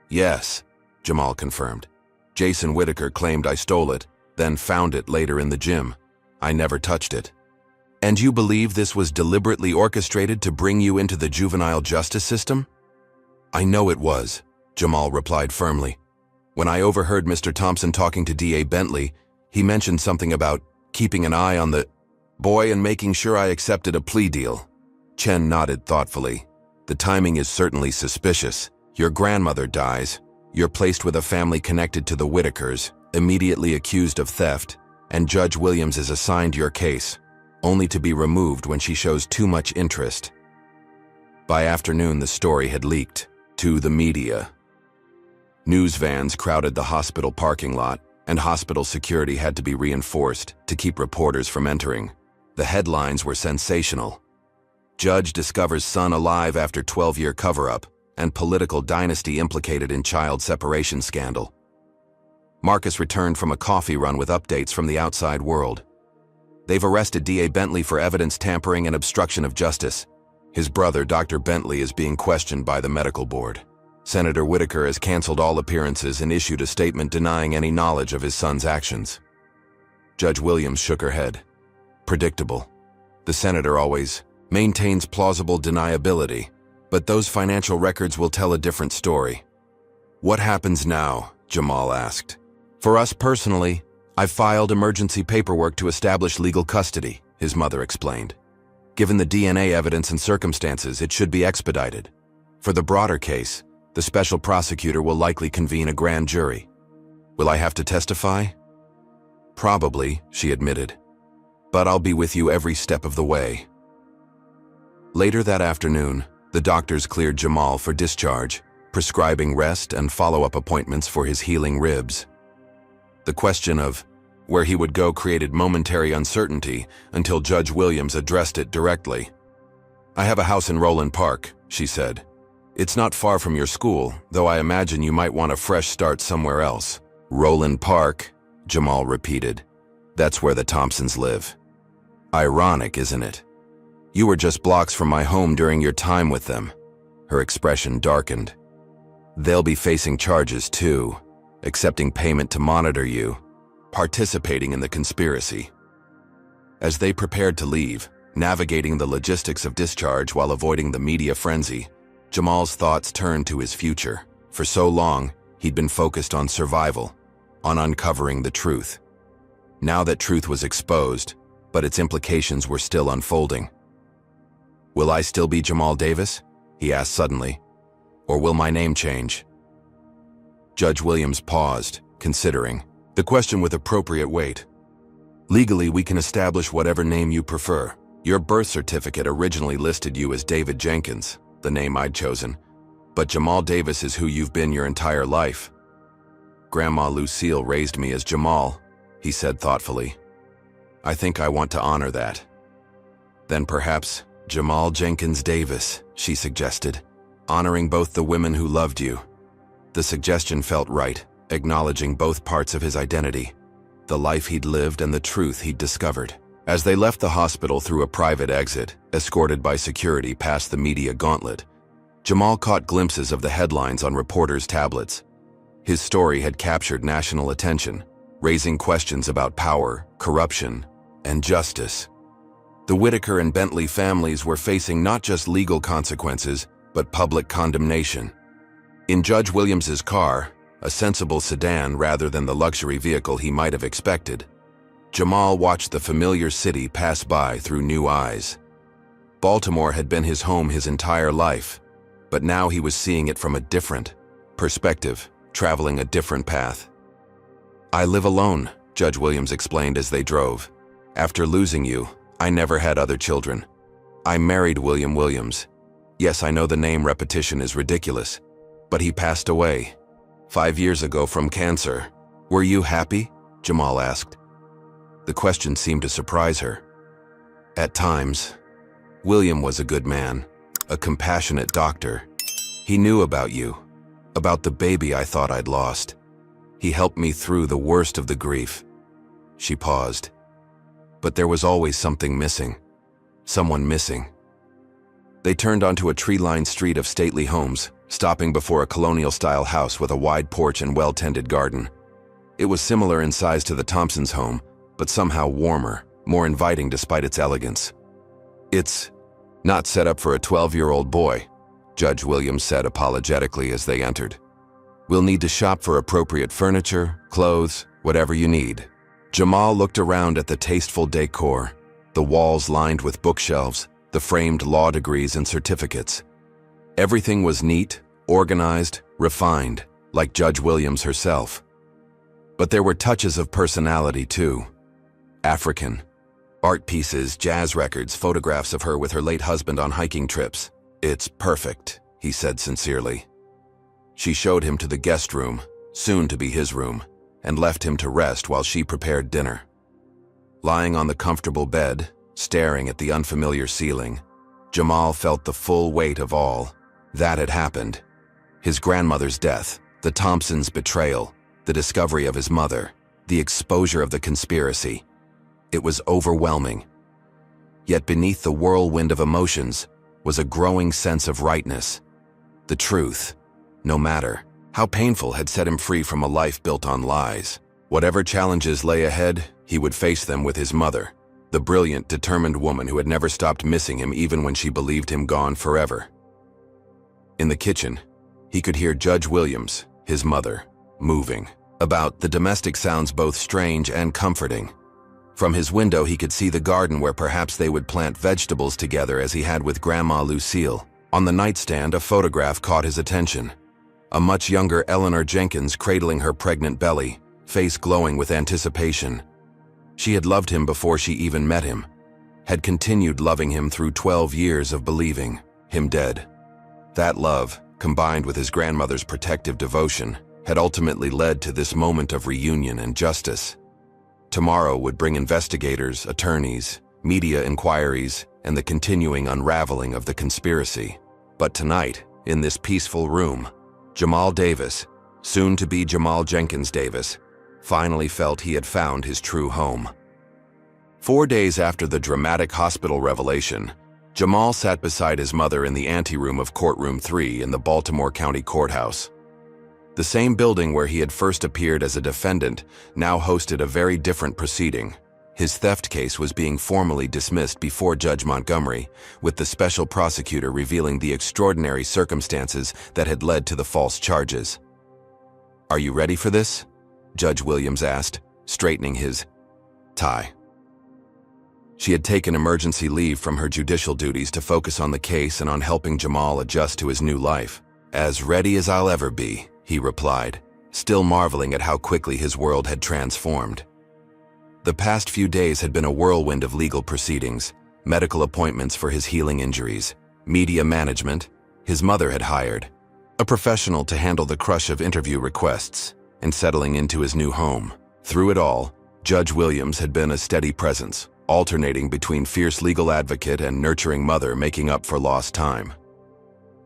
Yes, Jamal confirmed. Jason Whitaker claimed I stole it, then found it later in the gym. I never touched it. And you believe this was deliberately orchestrated to bring you into the juvenile justice system? I know it was, Jamal replied firmly. When I overheard Mr. Thompson talking to DA Bentley, he mentioned something about keeping an eye on the boy and making sure I accepted a plea deal. Chen nodded thoughtfully. The timing is certainly suspicious. Your grandmother dies. You're placed with a family connected to the Whitakers, immediately accused of theft, and Judge Williams is assigned your case, only to be removed when she shows too much interest. By afternoon, the story had leaked to the media. News vans crowded the hospital parking lot, and hospital security had to be reinforced to keep reporters from entering. The headlines were sensational. Judge discovers son alive after 12-year cover-up, and political dynasty implicated in child separation scandal. Marcus returned from a coffee run with updates from the outside world. They've arrested DA Bentley for evidence tampering and obstruction of justice. His brother, Dr. Bentley, is being questioned by the medical board. Senator Whitaker has canceled all appearances and issued a statement denying any knowledge of his son's actions. Judge Williams shook her head. Predictable. The senator always maintains plausible deniability, but those financial records will tell a different story. What happens now? Jamal asked. For us personally, I've filed emergency paperwork to establish legal custody, his mother explained. Given the DNA evidence and circumstances, it should be expedited. For the broader case, the special prosecutor will likely convene a grand jury. Will I have to testify? Probably, she admitted. But I'll be with you every step of the way. Later that afternoon, the doctors cleared Jamal for discharge, prescribing rest and follow-up appointments for his healing ribs. The question of where he would go created momentary uncertainty until Judge Williams addressed it directly. I have a house in Roland Park, she said. It's not far from your school, though I imagine you might want a fresh start somewhere else. Roland Park, Jamal repeated. That's where the Thompsons live. Ironic, isn't it? You were just blocks from my home during your time with them. Her expression darkened. They'll be facing charges too, accepting payment to monitor you, participating in the conspiracy. As they prepared to leave, navigating the logistics of discharge while avoiding the media frenzy, Jamal's thoughts turned to his future. For so long, he'd been focused on survival, on uncovering the truth. Now that truth was exposed, but its implications were still unfolding. Will I still be Jamal Davis? He asked suddenly. Or will my name change? Judge Williams paused, considering the question with appropriate weight. Legally, we can establish whatever name you prefer. Your birth certificate originally listed you as David Jenkins, the name I'd chosen, but Jamal Davis is who you've been your entire life. Grandma Lucille raised me as Jamal, he said thoughtfully. I think I want to honor that. Then perhaps Jamal Jenkins Davis, she suggested, honoring both the women who loved you. The suggestion felt right, acknowledging both parts of his identity, the life he'd lived and the truth he'd discovered. As they left the hospital through a private exit, escorted by security past the media gauntlet, Jamal caught glimpses of the headlines on reporters' tablets. His story had captured national attention, raising questions about power, corruption, and justice. The Whitaker and Bentley families were facing not just legal consequences, but public condemnation. In Judge Williams's car, a sensible sedan rather than the luxury vehicle he might have expected, Jamal watched the familiar city pass by through new eyes. Baltimore had been his home his entire life, but now he was seeing it from a different perspective, traveling a different path. I live alone, Judge Williams explained as they drove. After losing you, I never had other children. I married William Williams. Yes, I know the name repetition is ridiculous, but he passed away 5 years ago from cancer. Were you happy? Jamal asked. The question seemed to surprise her. At times, William was a good man, a compassionate doctor. He knew about you, about the baby I thought I'd lost. He helped me through the worst of the grief. She paused. But there was always something missing. Someone missing. They turned onto a tree-lined street of stately homes, stopping before a colonial-style house with a wide porch and well-tended garden. It was similar in size to the Thompsons' home, but somehow warmer, more inviting despite its elegance. "It's not set up for a 12-year-old boy," Judge Williams said apologetically as they entered. "We'll need to shop for appropriate furniture, clothes, whatever you need." Jamal looked around at the tasteful decor, the walls lined with bookshelves, the framed law degrees and certificates. Everything was neat, organized, refined, like Judge Williams herself. But there were touches of personality too. African. Art pieces, jazz records, photographs of her with her late husband on hiking trips. "It's perfect," he said sincerely. She showed him to the guest room, soon to be his room, and left him to rest while she prepared dinner. Lying on the comfortable bed, staring at the unfamiliar ceiling, Jamal felt the full weight of all that had happened. His grandmother's death, the Thompsons' betrayal, the discovery of his mother, the exposure of the conspiracy. It was overwhelming. Yet beneath the whirlwind of emotions was a growing sense of rightness. The truth, no matter how painful, had set him free from a life built on lies. Whatever challenges lay ahead, he would face them with his mother, the brilliant, determined woman who had never stopped missing him even when she believed him gone forever. In the kitchen, he could hear Judge Williams, his mother, moving about, the domestic sounds both strange and comforting. From his window he could see the garden where perhaps they would plant vegetables together as he had with Grandma Lucille. On the nightstand, a photograph caught his attention. A much younger Eleanor Jenkins cradling her pregnant belly, face glowing with anticipation. She had loved him before she even met him, had continued loving him through 12 years of believing him dead. That love, combined with his grandmother's protective devotion, had ultimately led to this moment of reunion and justice. Tomorrow would bring investigators, attorneys, media inquiries, and the continuing unraveling of the conspiracy. But tonight, in this peaceful room, Jamal Davis, soon to be Jamal Jenkins Davis, finally felt he had found his true home. 4 days after the dramatic hospital revelation, Jamal sat beside his mother in the anteroom of Courtroom 3 in the Baltimore County Courthouse. The same building where he had first appeared as a defendant now hosted a very different proceeding. His theft case was being formally dismissed before Judge Montgomery, with the special prosecutor revealing the extraordinary circumstances that had led to the false charges. "Are you ready for this?" Judge Williams asked, straightening his tie. She had taken emergency leave from her judicial duties to focus on the case and on helping Jamal adjust to his new life. "As ready as I'll ever be," he replied, still marveling at how quickly his world had transformed. The past few days had been a whirlwind of legal proceedings, medical appointments for his healing injuries, media management. His mother had hired a professional to handle the crush of interview requests, and settling into his new home. Through it all, Judge Williams had been a steady presence, alternating between fierce legal advocate and nurturing mother, making up for lost time.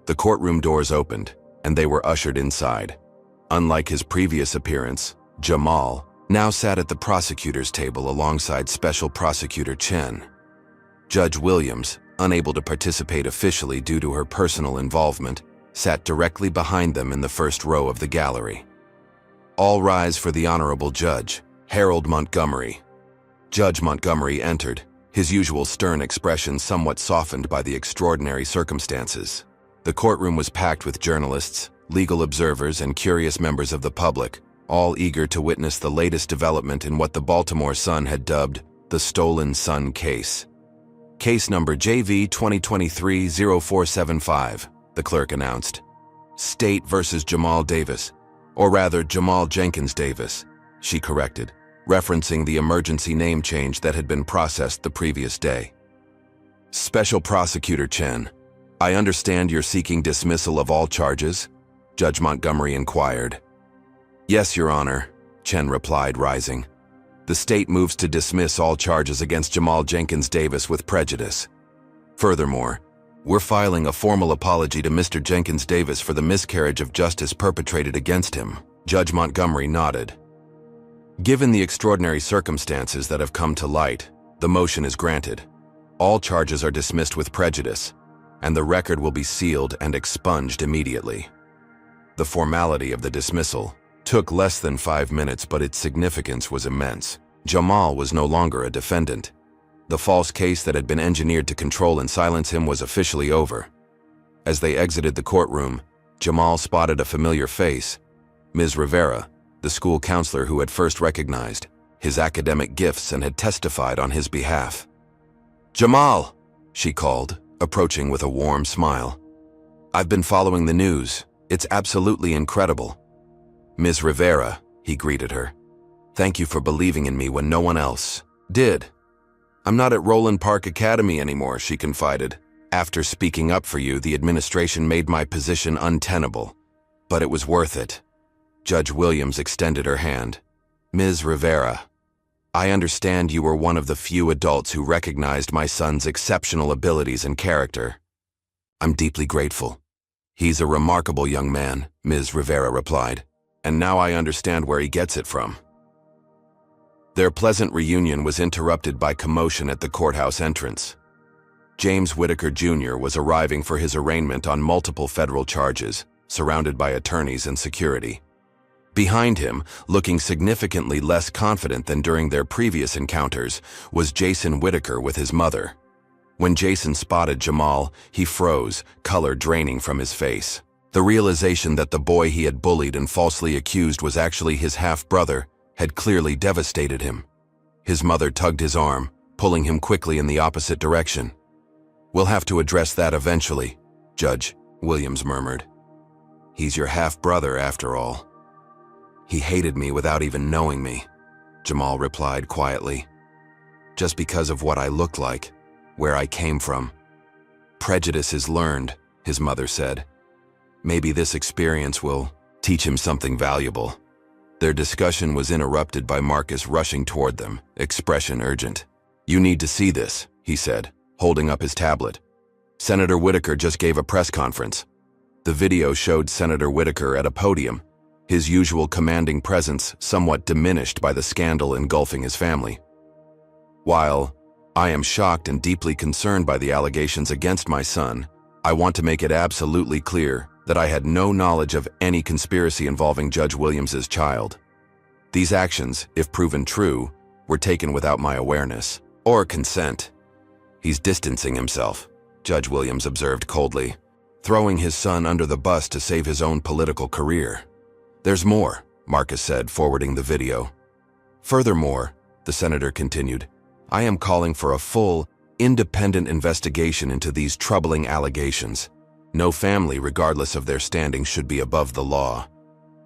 The courtroom doors opened, and they were ushered inside. Unlike his previous appearance, Jamal now sat at the prosecutor's table alongside Special Prosecutor Chen. Judge Williams, unable to participate officially due to her personal involvement, sat directly behind them in the first row of the gallery. "All rise for the Honorable Judge, Harold Montgomery." Judge Montgomery entered, his usual stern expression somewhat softened by the extraordinary circumstances. The courtroom was packed with journalists, legal observers, and curious members of the public, all eager to witness the latest development in what the Baltimore Sun had dubbed the Stolen Son case. "Case number JV 2023-0475, the clerk announced. "State versus Jamal Davis, or rather Jamal Jenkins Davis," she corrected, referencing the emergency name change that had been processed the previous day. "Special Prosecutor Chen, I understand you're seeking dismissal of all charges?" Judge Montgomery inquired. "Yes, Your Honor," Chen replied, rising. The state moves to dismiss all charges against Jamal Jenkins Davis with prejudice. Furthermore, we're filing a formal apology to Mr. Jenkins Davis for the miscarriage of justice perpetrated against him. Judge Montgomery nodded. Given the extraordinary circumstances that have come to light, the motion is granted. All charges are dismissed with prejudice, and the record will be sealed and expunged immediately. The formality of the dismissal took less than 5 minutes, but its significance was immense. Jamal was no longer a defendant. The false case that had been engineered to control and silence him was officially over. As they exited the courtroom, Jamal spotted a familiar face, Ms. Rivera, the school counselor who had first recognized his academic gifts and had testified on his behalf. "Jamal," she called, approaching with a warm smile. "I've been following the news. It's absolutely incredible." "Ms. Rivera," he greeted her. "Thank you for believing in me when no one else did." "I'm not at Roland Park Academy anymore," she confided. "After speaking up for you, the administration made my position untenable. But it was worth it." Judge Williams extended her hand. "Ms. Rivera, I understand you were one of the few adults who recognized my son's exceptional abilities and character. I'm deeply grateful. He's a remarkable young man," Ms. Rivera replied, "and now I understand where he gets it from." Their pleasant reunion was interrupted by commotion at the courthouse entrance. James Whitaker Jr. was arriving for his arraignment on multiple federal charges, surrounded by attorneys and security. Behind him, looking significantly less confident than during their previous encounters, was Jason Whitaker with his mother. When Jason spotted Jamal, he froze, color draining from his face. The realization that the boy he had bullied and falsely accused was actually his half-brother had clearly devastated him. His mother tugged his arm, pulling him quickly in the opposite direction. "We'll have to address that eventually," Judge Williams murmured. "He's your half-brother after all." "He hated me without even knowing me," Jamal replied quietly. "Just because of what I looked like, where I came from." "Prejudice is learned," his mother said. "Maybe this experience will teach him something valuable." Their discussion was interrupted by Marcus rushing toward them, expression urgent. "You need to see this," he said, holding up his tablet. "Senator Whitaker just gave a press conference." The video showed Senator Whitaker at a podium, his usual commanding presence somewhat diminished by the scandal engulfing his family. "While I am shocked and deeply concerned by the allegations against my son, I want to make it absolutely clear that I had no knowledge of any conspiracy involving Judge Williams's child. These actions, if proven true, were taken without my awareness or consent." "He's distancing himself," Judge Williams observed coldly, "throwing his son under the bus to save his own political career." "There's more," Marcus said, forwarding the video. "Furthermore," the senator continued, "I am calling for a full, independent investigation into these troubling allegations. No family, regardless of their standing, should be above the law.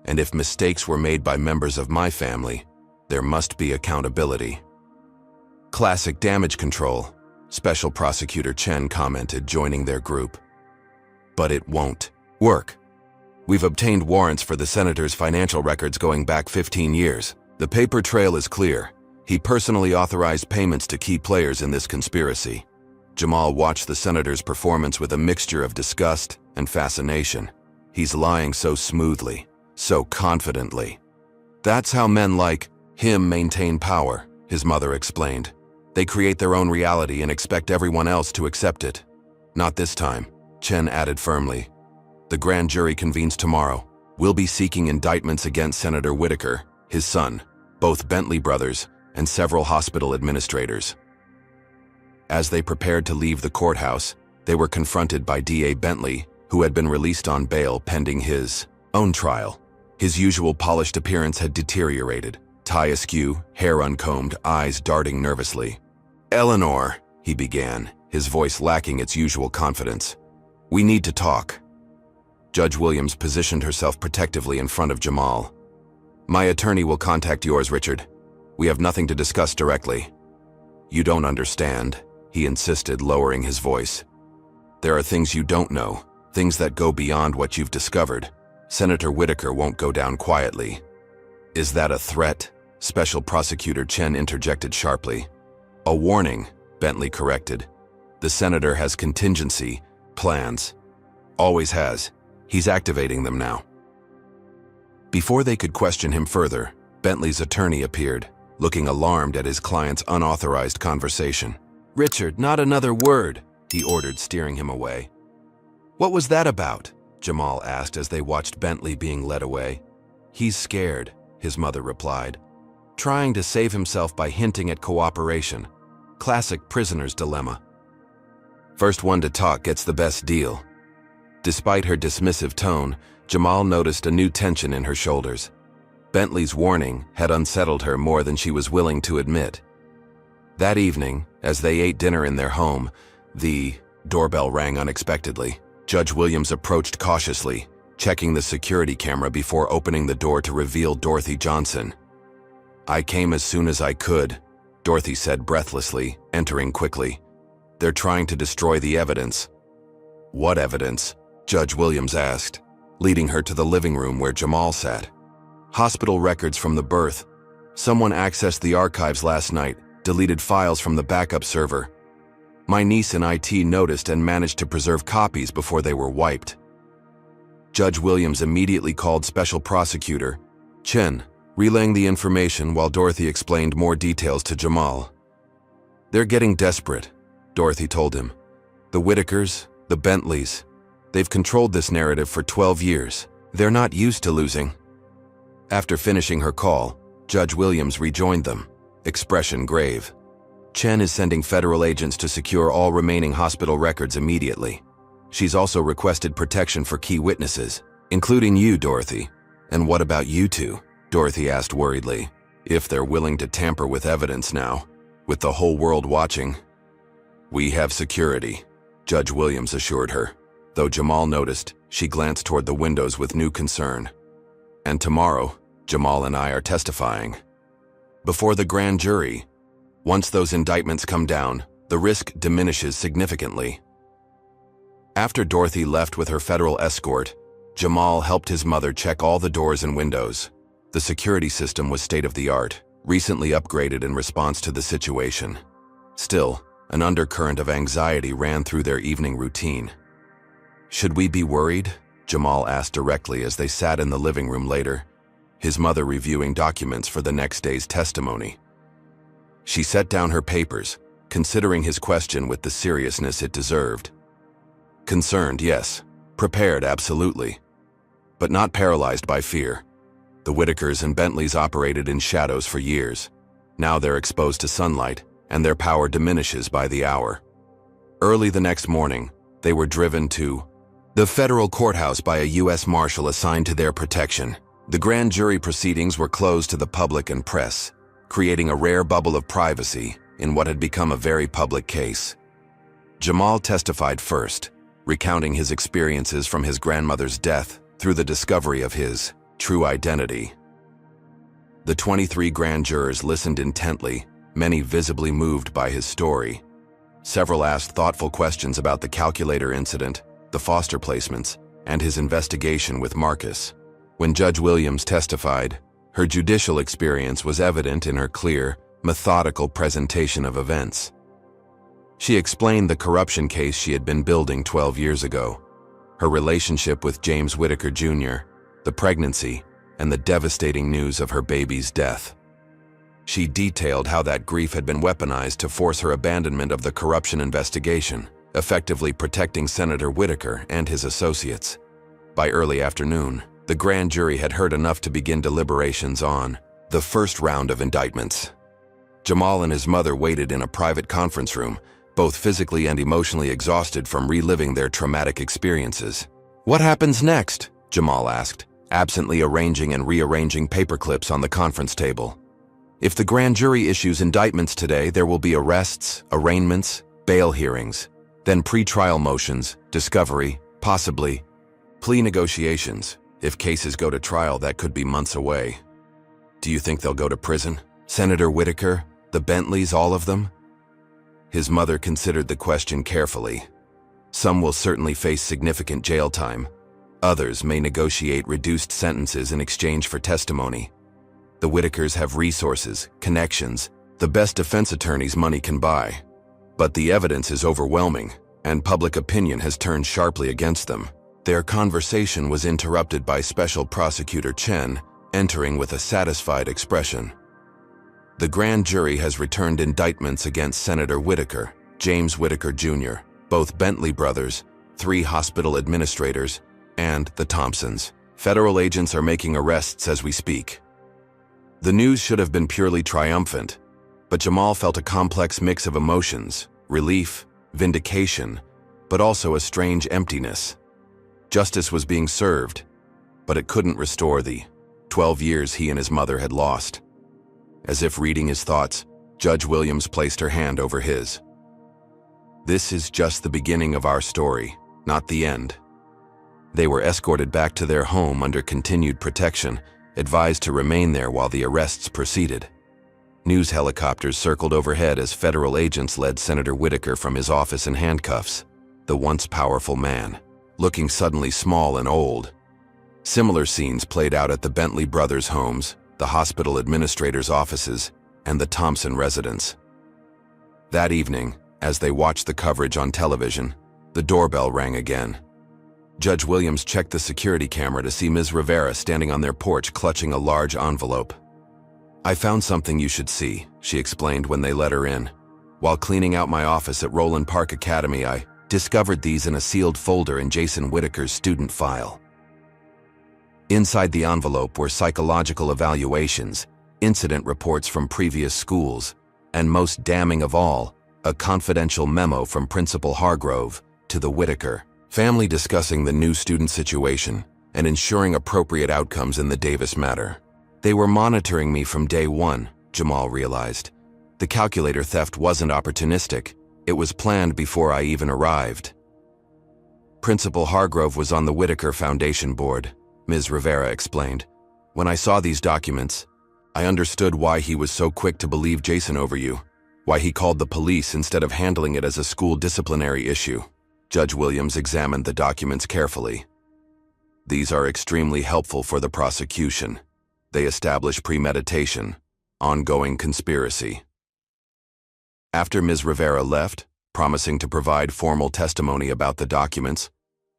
And if mistakes were made by members of my family, there must be accountability." "Classic damage control," Special Prosecutor Chen commented, joining their group. "But it won't work. We've obtained warrants for the senator's financial records going back 15 years. The paper trail is clear. He personally authorized payments to key players in this conspiracy." Jamal watched the senator's performance with a mixture of disgust and fascination. "He's lying so smoothly, so confidently. That's how men like him maintain power," his mother explained. "They create their own reality and expect everyone else to accept it." "Not this time," Chen added firmly. "The grand jury convenes tomorrow. We'll be seeking indictments against Senator Whitaker, his son, both Bentley brothers, and several hospital administrators." As they prepared to leave the courthouse, they were confronted by DA Bentley, who had been released on bail pending his own trial. His usual polished appearance had deteriorated, tie askew, hair uncombed, eyes darting nervously. "Eleanor," he began, his voice lacking its usual confidence. "We need to talk." Judge Williams positioned herself protectively in front of Jamal. "My attorney will contact yours, Richard. We have nothing to discuss directly." "You don't understand," he insisted, lowering his voice. "There are things you don't know, things that go beyond what you've discovered. Senator Whitaker won't go down quietly." "Is that a threat?" Special Prosecutor Chen interjected sharply. A warning, Bentley corrected. The senator has contingency plans. Always has. He's activating them now. Before they could question him further, Bentley's attorney appeared, looking alarmed at his client's unauthorized conversation. "Richard, not another word," he ordered, steering him away. "What was that about?" Jamal asked as they watched Bentley being led away. "He's scared," his mother replied, trying to save himself by hinting at cooperation. Classic prisoner's dilemma. First one to talk gets the best deal. Despite her dismissive tone, Jamal noticed a new tension in her shoulders. Bentley's warning had unsettled her more than she was willing to admit. That evening, as they ate dinner in their home, the doorbell rang unexpectedly. Judge Williams approached cautiously, checking the security camera before opening the door to reveal Dorothy Johnson. "I came as soon as I could," Dorothy said breathlessly, entering quickly. "They're trying to destroy the evidence." "What evidence?" Judge Williams asked, leading her to the living room where Jamal sat. "Hospital records from the birth. Someone accessed the archives last night, deleted files from the backup server. My niece in IT noticed and managed to preserve copies before they were wiped." Judge Williams immediately called Special Prosecutor Chen, relaying the information while Dorothy explained more details to Jamal. "They're getting desperate," Dorothy told him. "The Whitakers, the Bentleys, they've controlled this narrative for 12 years. They're not used to losing." After finishing her call, Judge Williams rejoined them, expression grave. "Chen is sending federal agents to secure all remaining hospital records immediately. She's also requested protection for key witnesses, including you, Dorothy." "And what about you two?" Dorothy asked worriedly. "If they're willing to tamper with evidence now, with the whole world watching." "We have security," Judge Williams assured her, though Jamal noticed she glanced toward the windows with new concern. "And tomorrow, Jamal and I are testifying before the grand jury. Once those indictments come down, the risk diminishes significantly." After Dorothy left with her federal escort, Jamal helped his mother check all the doors and windows. The security system was state-of-the-art, recently upgraded in response to the situation. Still, an undercurrent of anxiety ran through their evening routine. "Should we be worried?" Jamal asked directly as they sat in the living room later, his mother reviewing documents for the next day's testimony. She set down her papers, considering his question with the seriousness it deserved. "Concerned, yes. Prepared, absolutely. But not paralyzed by fear. The Whitakers and Bentleys operated in shadows for years. Now they're exposed to sunlight, and their power diminishes by the hour." Early the next morning, they were driven to the federal courthouse by a U.S. Marshal assigned to their protection. The grand jury proceedings were closed to the public and press, creating a rare bubble of privacy in what had become a very public case. Jamal testified first, recounting his experiences from his grandmother's death through the discovery of his true identity. The 23 grand jurors listened intently, many visibly moved by his story. Several asked thoughtful questions about the calculator incident, the foster placements, and his investigation with Marcus. When Judge Williams testified, her judicial experience was evident in her clear, methodical presentation of events. She explained the corruption case she had been building 12 years ago, her relationship with James Whitaker Jr., the pregnancy, and the devastating news of her baby's death. She detailed how that grief had been weaponized to force her abandonment of the corruption investigation, effectively protecting Senator Whitaker and his associates. By early afternoon, the grand jury had heard enough to begin deliberations on the first round of indictments. Jamal and his mother waited in a private conference room, both physically and emotionally exhausted from reliving their traumatic experiences. "What happens next?" Jamal asked, absently arranging and rearranging paperclips on the conference table. "If the grand jury issues indictments today, there will be arrests, arraignments, bail hearings, then pre-trial motions, discovery, possibly plea negotiations. If cases go to trial, that could be months away." "Do you think they'll go to prison? Senator Whitaker, the Bentleys, all of them?" His mother considered the question carefully. "Some will certainly face significant jail time. Others may negotiate reduced sentences in exchange for testimony. The Whitakers have resources, connections, the best defense attorneys money can buy. But the evidence is overwhelming, and public opinion has turned sharply against them. Their conversation was interrupted by Special Prosecutor Chen, entering with a satisfied expression. The grand jury has returned indictments against Senator Whitaker, James Whitaker Jr., both Bentley brothers, 3 hospital administrators, and the Thompsons. Federal agents are making arrests as we speak. The news should have been purely triumphant, but Jamal felt a complex mix of emotions, relief, vindication, but also a strange emptiness. Justice was being served, but it couldn't restore the 12 years he and his mother had lost. As if reading his thoughts, Judge Williams placed her hand over his. This is just the beginning of our story, not the end. They were escorted back to their home under continued protection, advised to remain there while the arrests proceeded. News helicopters circled overhead as federal agents led Senator Whitaker from his office in handcuffs, the once powerful man, looking suddenly small and old. Similar scenes played out at the Bentley brothers' homes, the hospital administrators' offices, and the Thompson residence. That evening, as they watched the coverage on television, the doorbell rang again. Judge Williams checked the security camera to see Ms. Rivera standing on their porch clutching a large envelope. "I found something you should see," she explained when they let her in. "While cleaning out my office at Roland Park Academy, I discovered these in a sealed folder in Jason Whitaker's student file." Inside the envelope were psychological evaluations, incident reports from previous schools, and most damning of all, a confidential memo from Principal Hargrove to the Whitaker family discussing the new student situation and ensuring appropriate outcomes in the Davis matter. They were monitoring me from day one, Jamal realized. The calculator theft wasn't opportunistic. It was planned before I even arrived. Principal Hargrove was on the Whitaker Foundation board, Ms. Rivera explained. "When I saw these documents, I understood why he was so quick to believe Jason over you, why he called the police instead of handling it as a school disciplinary issue." Judge Williams examined the documents carefully. "These are extremely helpful for the prosecution. They establish premeditation, ongoing conspiracy." After Ms. Rivera left, promising to provide formal testimony about the documents,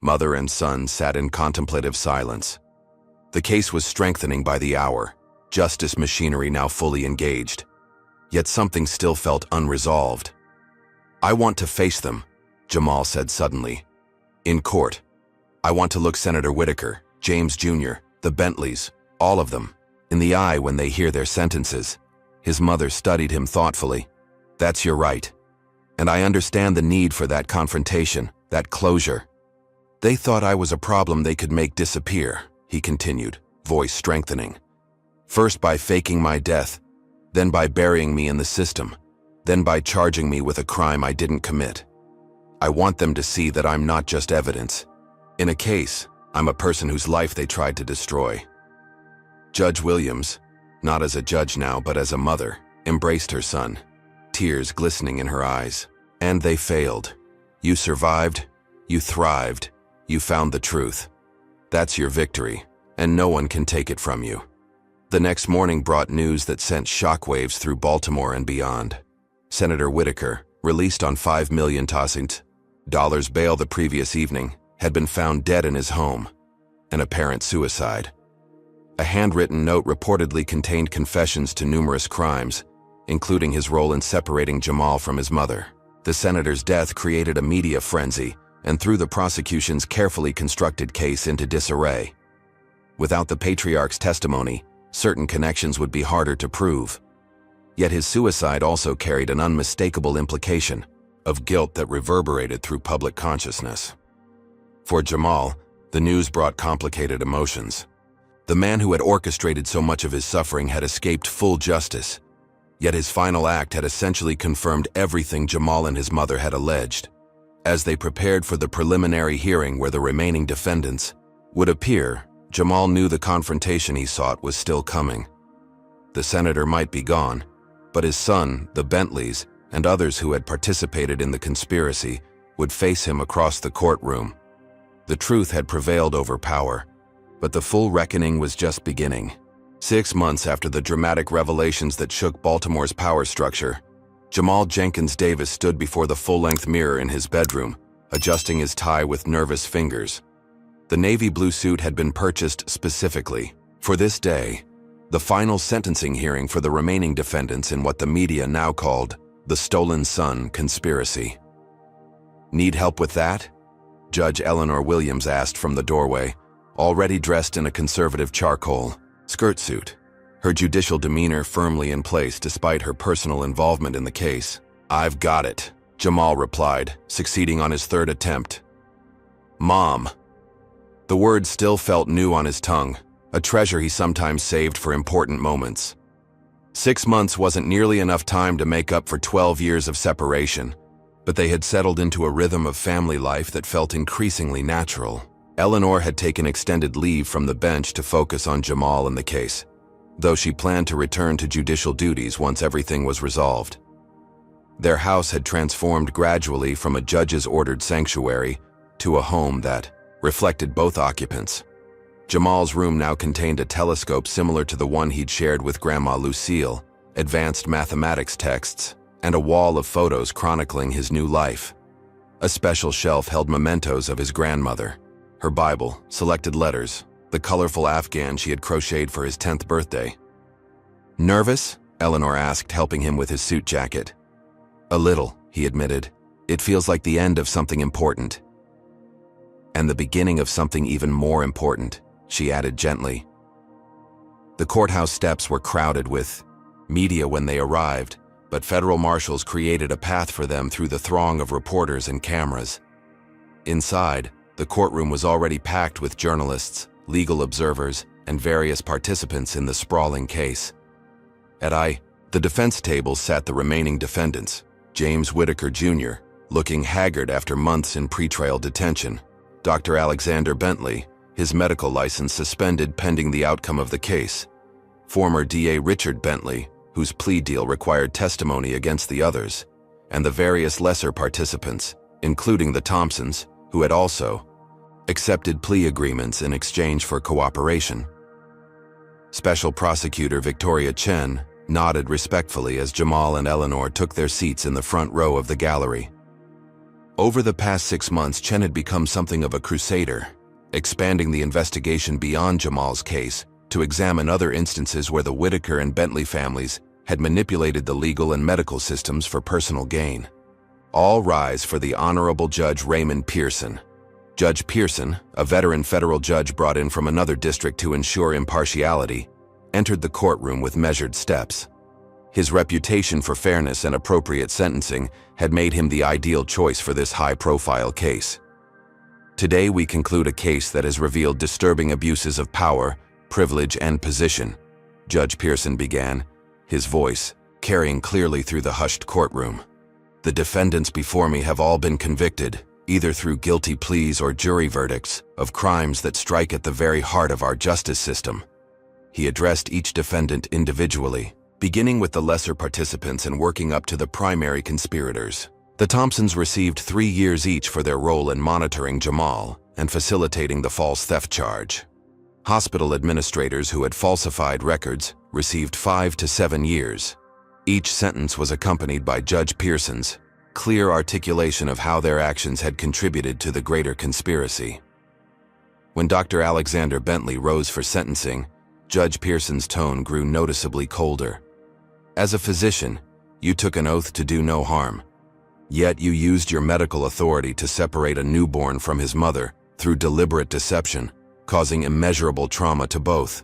mother and son sat in contemplative silence. The case was strengthening by the hour, justice machinery now fully engaged. Yet something still felt unresolved. "I want to face them," Jamal said suddenly. "In court. I want to look Senator Whitaker, James Jr., the Bentleys, all of them, in the eye when they hear their sentences." His mother studied him thoughtfully. "That's your right. And I understand the need for that confrontation, that closure. They thought I was a problem they could make disappear," he continued, voice strengthening. "First by faking my death, then by burying me in the system, then by charging me with a crime I didn't commit. I want them to see that I'm not just evidence. In a case, I'm a person whose life they tried to destroy." Judge Williams, not as a judge now but as a mother, embraced her son, tears glistening in her eyes. "And they failed. You survived, you thrived, you found the truth. That's your victory, and no one can take it from you." The next morning brought news that sent shockwaves through Baltimore and beyond. Senator Whitaker, released on $5 million bail the previous evening, had been found dead in his home, an apparent suicide. A handwritten note reportedly contained confessions to numerous crimes, including his role in separating Jamal from his mother. The senator's death created a media frenzy and threw the prosecution's carefully constructed case into disarray. Without the patriarch's testimony, certain connections would be harder to prove. Yet his suicide also carried an unmistakable implication of guilt that reverberated through public consciousness. For Jamal, the news brought complicated emotions. The man who had orchestrated so much of his suffering had escaped full justice, yet his final act had essentially confirmed everything Jamal and his mother had alleged. As they prepared for the preliminary hearing where the remaining defendants would appear, Jamal knew the confrontation he sought was still coming. The senator might be gone, but his son, the Bentleys, and others who had participated in the conspiracy would face him across the courtroom. The truth had prevailed over power, but the full reckoning was just beginning. 6 months after the dramatic revelations that shook Baltimore's power structure, Jamal Jenkins Davis stood before the full-length mirror in his bedroom, adjusting his tie with nervous fingers. The navy blue suit had been purchased specifically for this day, the final sentencing hearing for the remaining defendants in what the media now called the Stolen Son conspiracy. "Need help with that?" Judge Eleanor Williams asked from the doorway, already dressed in a conservative charcoal skirt suit, her judicial demeanor firmly in place despite her personal involvement in the case. "I've got it," Jamal replied, succeeding on his third attempt. "Mom." The word still felt new on his tongue, a treasure he sometimes saved for important moments. 6 months wasn't nearly enough time to make up for 12 years of separation, but they had settled into a rhythm of family life that felt increasingly natural. Eleanor had taken extended leave from the bench to focus on Jamal and the case, though she planned to return to judicial duties once everything was resolved. Their house had transformed gradually from a judge's ordered sanctuary to a home that reflected both occupants. Jamal's room now contained a telescope similar to the one he'd shared with Grandma Lucille, advanced mathematics texts, and a wall of photos chronicling his new life. A special shelf held mementos of his grandmother, her Bible, selected letters, the colorful Afghan she had crocheted for his 10th birthday. "Nervous?" Eleanor asked, helping him with his suit jacket. "A little," he admitted. "It feels like the end of something important." "And the beginning of something even more important," she added gently. The courthouse steps were crowded with media when they arrived, but federal marshals created a path for them through the throng of reporters and cameras. Inside, the courtroom was already packed with journalists, legal observers, and various participants in the sprawling case. At the defense table sat the remaining defendants, James Whitaker Jr., looking haggard after months in pretrial detention, Dr. Alexander Bentley, his medical license suspended pending the outcome of the case, former DA Richard Bentley, whose plea deal required testimony against the others, and the various lesser participants, including the Thompsons, who had also accepted plea agreements in exchange for cooperation. Special Prosecutor Victoria Chen nodded respectfully as Jamal and Eleanor took their seats in the front row of the gallery. Over the past 6 months, Chen had become something of a crusader, expanding the investigation beyond Jamal's case to examine other instances where the Whitaker and Bentley families had manipulated the legal and medical systems for personal gain. All rise for the Honorable Judge Raymond Pearson. Judge Pearson, a veteran federal judge brought in from another district to ensure impartiality, entered the courtroom with measured steps. His reputation for fairness and appropriate sentencing had made him the ideal choice for this high-profile case. Today we conclude a case that has revealed disturbing abuses of power, privilege, and position, Judge Pearson began, his voice carrying clearly through the hushed courtroom. The defendants before me have all been convicted, either through guilty pleas or jury verdicts, of crimes that strike at the very heart of our justice system. He addressed each defendant individually, beginning with the lesser participants and working up to the primary conspirators. The Thompsons received 3 years each for their role in monitoring Jamal and facilitating the false theft charge. Hospital administrators who had falsified records received 5 to 7 years. Each sentence was accompanied by Judge Pearson's clear articulation of how their actions had contributed to the greater conspiracy. When Dr. Alexander Bentley rose for sentencing, Judge Pearson's tone grew noticeably colder. As a physician, you took an oath to do no harm. Yet you used your medical authority to separate a newborn from his mother through deliberate deception, causing immeasurable trauma to both.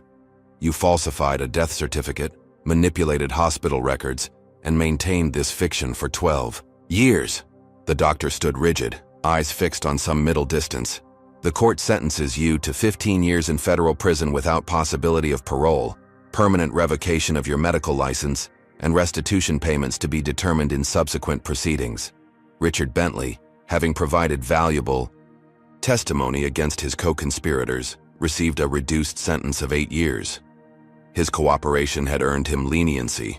You falsified a death certificate, manipulated hospital records, and maintained this fiction for 12 years. The doctor stood rigid, eyes fixed on some middle distance. The court sentences you to 15 years in federal prison without possibility of parole, permanent revocation of your medical license, and restitution payments to be determined in subsequent proceedings. Richard Bentley, having provided valuable testimony against his co-conspirators, received a reduced sentence of 8 years. His cooperation had earned him leniency,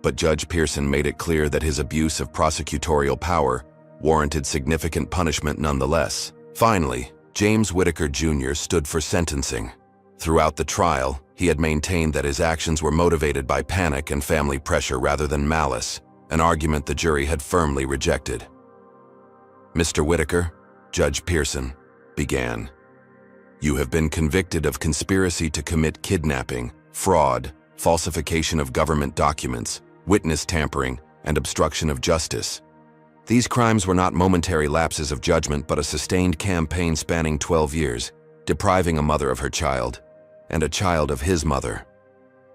but Judge Pearson made it clear that his abuse of prosecutorial power warranted significant punishment nonetheless. Finally, James Whitaker Jr. stood for sentencing. Throughout the trial, He had maintained that his actions were motivated by panic and family pressure rather than malice, an argument the jury had firmly rejected. "Mr. Whitaker," Judge Pearson began, "you have been convicted of conspiracy to commit kidnapping, fraud, falsification of government documents, witness tampering, and obstruction of justice. These crimes were not momentary lapses of judgment but a sustained campaign spanning 12 years, depriving a mother of her child, and a child of his mother."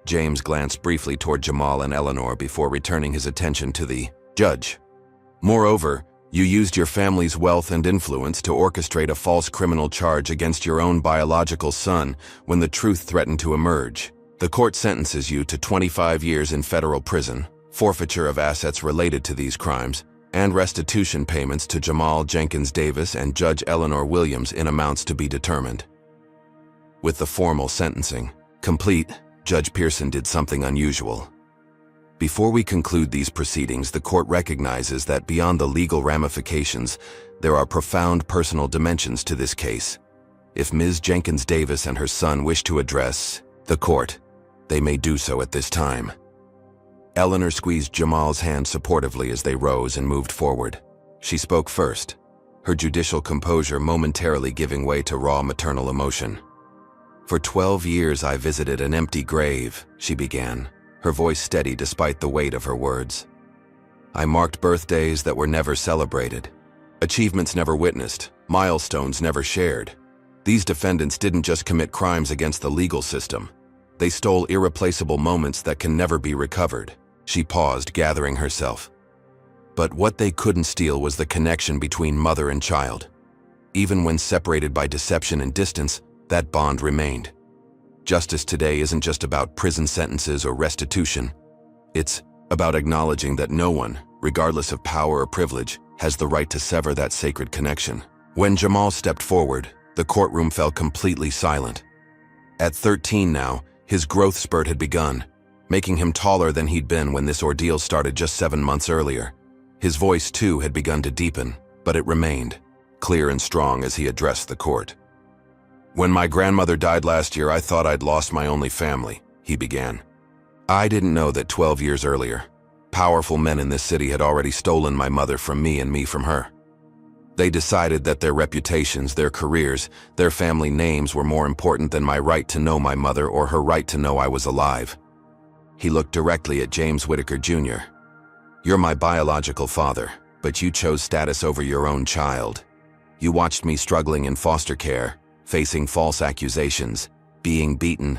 James glanced briefly toward Jamal and Eleanor before returning his attention to the judge. "Moreover, you used your family's wealth and influence to orchestrate a false criminal charge against your own biological son when the truth threatened to emerge. The court sentences you to 25 years in federal prison, forfeiture of assets related to these crimes, and restitution payments to Jamal Jenkins Davis and Judge Eleanor Williams in amounts to be determined." With the formal sentencing complete, Judge Pearson did something unusual. "Before we conclude these proceedings, the court recognizes that beyond the legal ramifications, there are profound personal dimensions to this case. If Ms. Jenkins Davis and her son wish to address the court, they may do so at this time." Eleanor squeezed Jamal's hand supportively as they rose and moved forward. She spoke first, her judicial composure momentarily giving way to raw maternal emotion. "For 12 years I visited an empty grave," she began, her voice steady despite the weight of her words. "I marked birthdays that were never celebrated, achievements never witnessed, milestones never shared. These defendants didn't just commit crimes against the legal system. They stole irreplaceable moments that can never be recovered." She paused, gathering herself. "But what they couldn't steal was the connection between mother and child. Even when separated by deception and distance, that bond remained. Justice today isn't just about prison sentences or restitution. It's about acknowledging that no one, regardless of power or privilege, has the right to sever that sacred connection." When Jamal stepped forward, the courtroom fell completely silent. At 13 now, his growth spurt had begun, making him taller than he'd been when this ordeal started just 7 months earlier. His voice, too, had begun to deepen, but it remained, clear and strong as he addressed the court. "When my grandmother died last year, I thought I'd lost my only family," he began. "I didn't know that 12 years earlier, powerful men in this city had already stolen my mother from me and me from her. They decided that their reputations, their careers, their family names were more important than my right to know my mother or her right to know I was alive." He looked directly at James Whitaker Jr. "You're my biological father, but you chose status over your own child. You watched me struggling in foster care, facing false accusations, being beaten,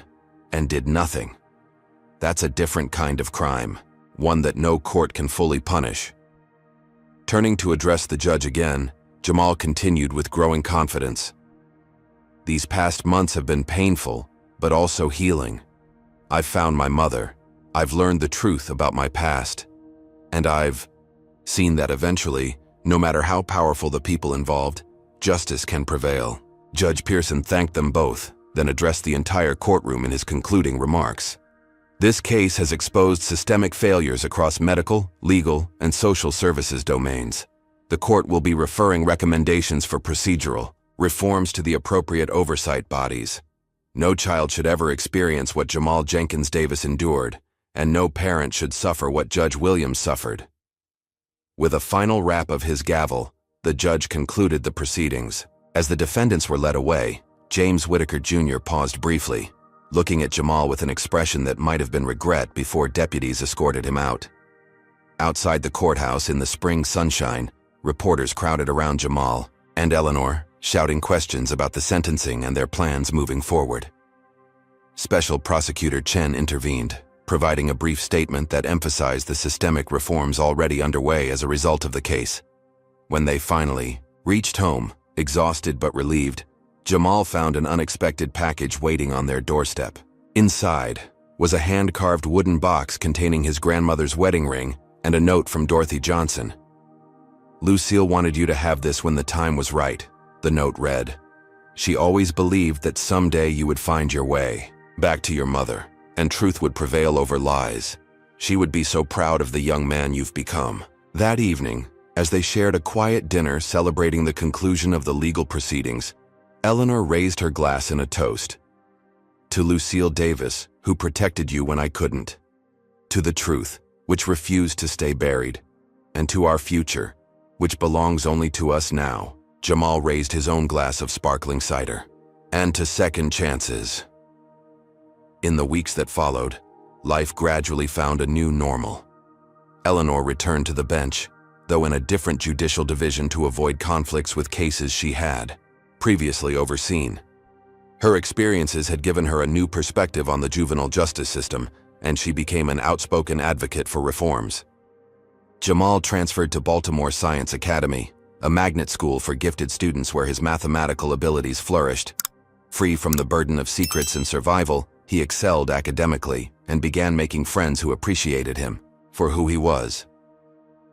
and did nothing. That's a different kind of crime, one that no court can fully punish." Turning to address the judge again, Jamal continued with growing confidence. "These past months have been painful, but also healing. I've found my mother. I've learned the truth about my past. And I've seen that eventually, no matter how powerful the people involved, justice can prevail." Judge Pearson thanked them both, then addressed the entire courtroom in his concluding remarks. "This case has exposed systemic failures across medical, legal, and social services domains. The court will be referring recommendations for procedural reforms to the appropriate oversight bodies. No child should ever experience what Jamal Jenkins Davis endured, and no parent should suffer what Judge Williams suffered." With a final rap of his gavel, the judge concluded the proceedings. As the defendants were led away, James Whitaker Jr. paused briefly, looking at Jamal with an expression that might have been regret before deputies escorted him out. Outside the courthouse in the spring sunshine, reporters crowded around Jamal and Eleanor, shouting questions about the sentencing and their plans moving forward. Special Prosecutor Chen intervened, providing a brief statement that emphasized the systemic reforms already underway as a result of the case. When they finally reached home, exhausted but relieved, Jamal found an unexpected package waiting on their doorstep. Inside was a hand-carved wooden box containing his grandmother's wedding ring and a note from Dorothy Johnson. "Lucille wanted you to have this when the time was right," the note read. "She always believed that someday you would find your way back to your mother, and truth would prevail over lies. She would be so proud of the young man you've become." That evening, as they shared a quiet dinner celebrating the conclusion of the legal proceedings, Eleanor raised her glass in a toast. To Lucille Davis, who protected you when I couldn't. To the truth, which refused to stay buried. And to our future, which belongs only to us now. Jamal raised his own glass of sparkling cider. And to second chances. In the weeks that followed, life gradually found a new normal. Eleanor returned to the bench, though in a different judicial division to avoid conflicts with cases she had previously overseen. Her experiences had given her a new perspective on the juvenile justice system, and she became an outspoken advocate for reforms. Jamal transferred to Baltimore Science Academy, a magnet school for gifted students where his mathematical abilities flourished. Free from the burden of secrets and survival, he excelled academically and began making friends who appreciated him for who he was.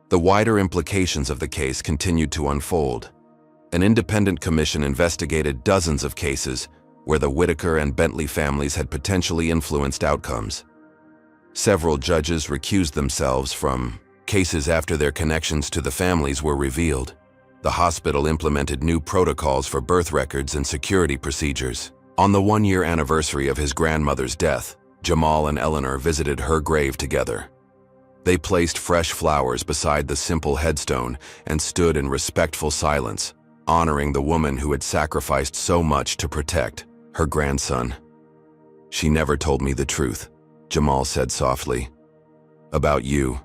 The wider implications of the case continued to unfold. An independent commission investigated dozens of cases where the Whitaker and Bentley families had potentially influenced outcomes. Several judges recused themselves from cases after their connections to the families were revealed. The hospital implemented new protocols for birth records and security procedures. On the one-year anniversary of his grandmother's death, Jamal and Eleanor visited her grave together. They placed fresh flowers beside the simple headstone and stood in respectful silence, honoring the woman who had sacrificed so much to protect her grandson. "She never told me the truth," Jamal said softly. "About you.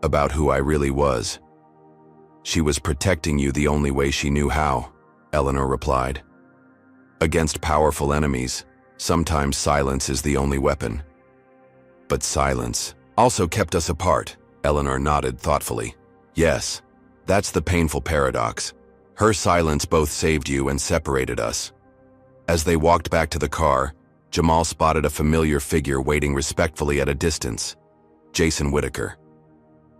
About who I really was." "She was protecting you the only way she knew how," Eleanor replied. "Against powerful enemies, sometimes silence is the only weapon." "But silence also kept us apart," Eleanor nodded thoughtfully. "Yes, that's the painful paradox. Her silence both saved you and separated us." As they walked back to the car, Jamal spotted a familiar figure waiting respectfully at a distance: Jason Whitaker.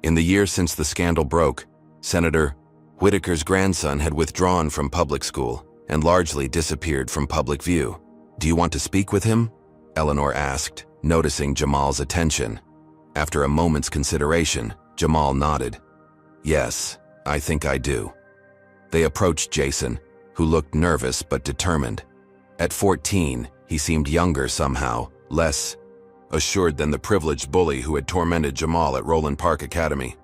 In the year since the scandal broke, Senator Whitaker's grandson had withdrawn from public school and largely disappeared from public view. "Do you want to speak with him?" Eleanor asked, noticing Jamal's attention. After a moment's consideration, Jamal nodded. "Yes, I think I do." They approached Jason, who looked nervous but determined. At 14, he seemed younger somehow, less assured than the privileged bully who had tormented Jamal at Roland Park Academy.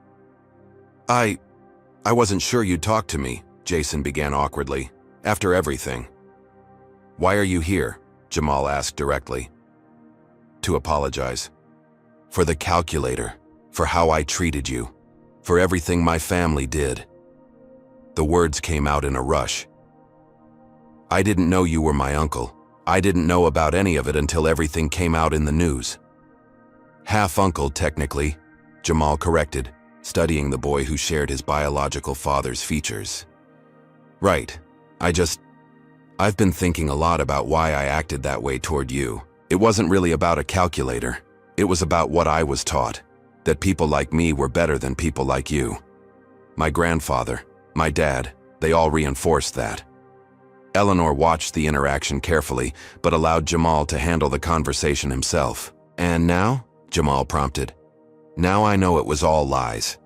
I wasn't sure you'd talk to me," Jason began awkwardly. "After everything." "Why are you here?" Jamal asked directly. "To apologize. For the calculator, for how I treated you, for everything my family did." The words came out in a rush. "I didn't know you were my uncle. I didn't know about any of it until everything came out in the news." "Half-uncle, technically," Jamal corrected, studying the boy who shared his biological father's features. "Right. I've been thinking a lot about why I acted that way toward you. It wasn't really about a calculator. It was about what I was taught, that people like me were better than people like you. My grandfather, my dad, they all reinforced that." Eleanor watched the interaction carefully, but allowed Jamal to handle the conversation himself. "And now?" Jamal prompted. "Now I know it was all lies.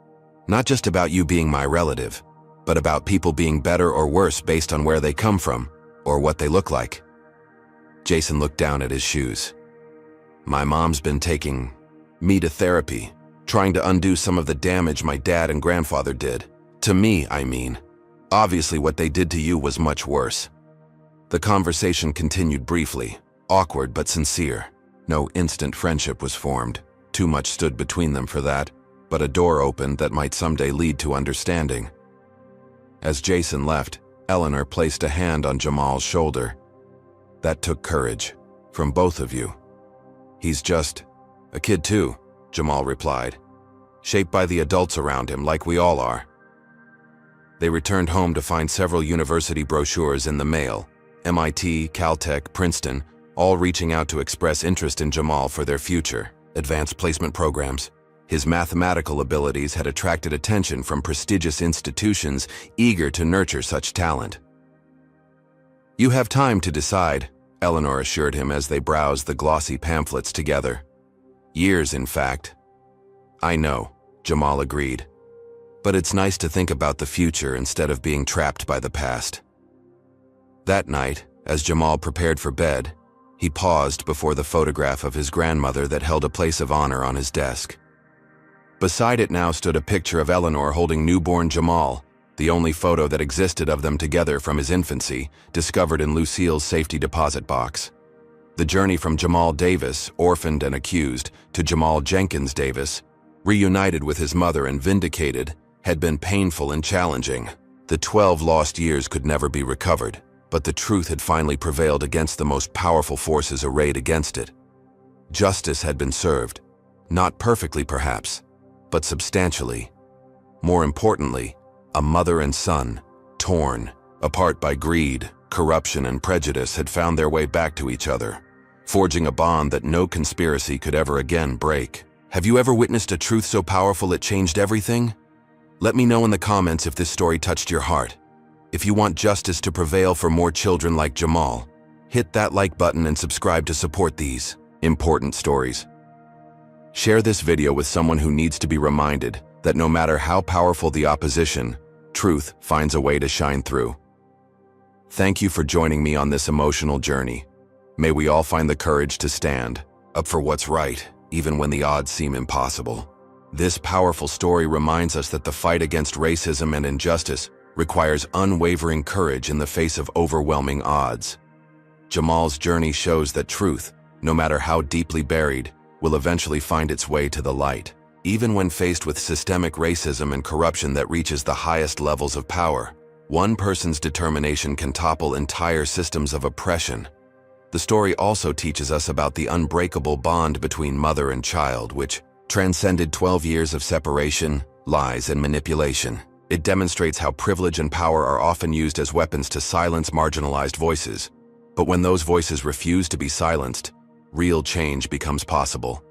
Not just about you being my relative, but about people being better or worse based on where they come from, or what they look like." Jason looked down at his shoes. "My mom's been taking me to therapy, trying to undo some of the damage my dad and grandfather did. To me, I mean. Obviously what they did to you was much worse." The conversation continued briefly, awkward but sincere. No instant friendship was formed. Too much stood between them for that, but a door opened that might someday lead to understanding. As Jason left, Eleanor placed a hand on Jamal's shoulder. "That took courage, from both of you." "He's just a kid too," Jamal replied, "shaped by the adults around him like we all are." They returned home to find several university brochures in the mail: MIT, Caltech, Princeton, all reaching out to express interest in Jamal for their future advanced placement programs. His mathematical abilities had attracted attention from prestigious institutions eager to nurture such talent. "You have time to decide," Eleanor assured him as they browsed the glossy pamphlets together. "Years, in fact." "I know," Jamal agreed. "But it's nice to think about the future instead of being trapped by the past." That night, as Jamal prepared for bed, He paused before the photograph of his grandmother that held a place of honor on his desk. Beside it now stood a picture of Eleanor holding newborn Jamal, the only photo that existed of them together from his infancy, discovered in Lucille's safety deposit box. The journey from Jamal Davis, orphaned and accused, to Jamal Jenkins Davis, reunited with his mother and vindicated, had been painful and challenging. The 12 lost years could never be recovered, but the truth had finally prevailed against the most powerful forces arrayed against it. Justice had been served, not perfectly perhaps, but substantially. More importantly, a mother and son, torn apart by greed, corruption, and prejudice, had found their way back to each other, forging a bond that no conspiracy could ever again break. Have you ever witnessed a truth so powerful it changed everything? Let me know in the comments if this story touched your heart. If you want justice to prevail for more children like Jamal, hit that like button and subscribe to support these important stories. Share this video with someone who needs to be reminded that no matter how powerful the opposition, truth finds a way to shine through. Thank you for joining me on this emotional journey. May we all find the courage to stand up for what's right, even when the odds seem impossible. This powerful story reminds us that the fight against racism and injustice requires unwavering courage in the face of overwhelming odds. Jamal's journey shows that truth, no matter how deeply buried, will eventually find its way to the light. Even when faced with systemic racism and corruption that reaches the highest levels of power, one person's determination can topple entire systems of oppression. The story also teaches us about the unbreakable bond between mother and child, which transcended 12 years of separation, lies, and manipulation. It demonstrates how privilege and power are often used as weapons to silence marginalized voices. But when those voices refuse to be silenced, real change becomes possible.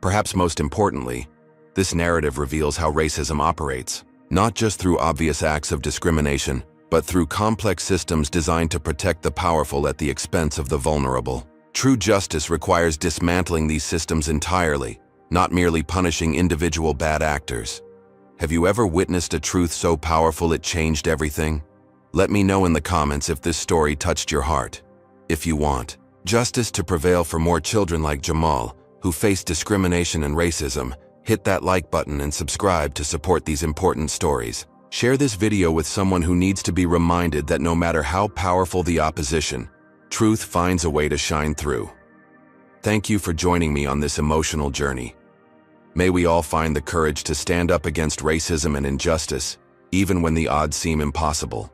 Perhaps most importantly, this narrative reveals how racism operates, not just through obvious acts of discrimination, but through complex systems designed to protect the powerful at the expense of the vulnerable. True justice requires dismantling these systems entirely, not merely punishing individual bad actors. Have you ever witnessed a truth so powerful it changed everything? Let me know in the comments if this story touched your heart. If you want justice to prevail for more children like Jamal, who face discrimination and racism, hit that like button and subscribe to support these important stories. Share this video with someone who needs to be reminded that no matter how powerful the opposition, truth finds a way to shine through. Thank you for joining me on this emotional journey. May we all find the courage to stand up against racism and injustice, even when the odds seem impossible.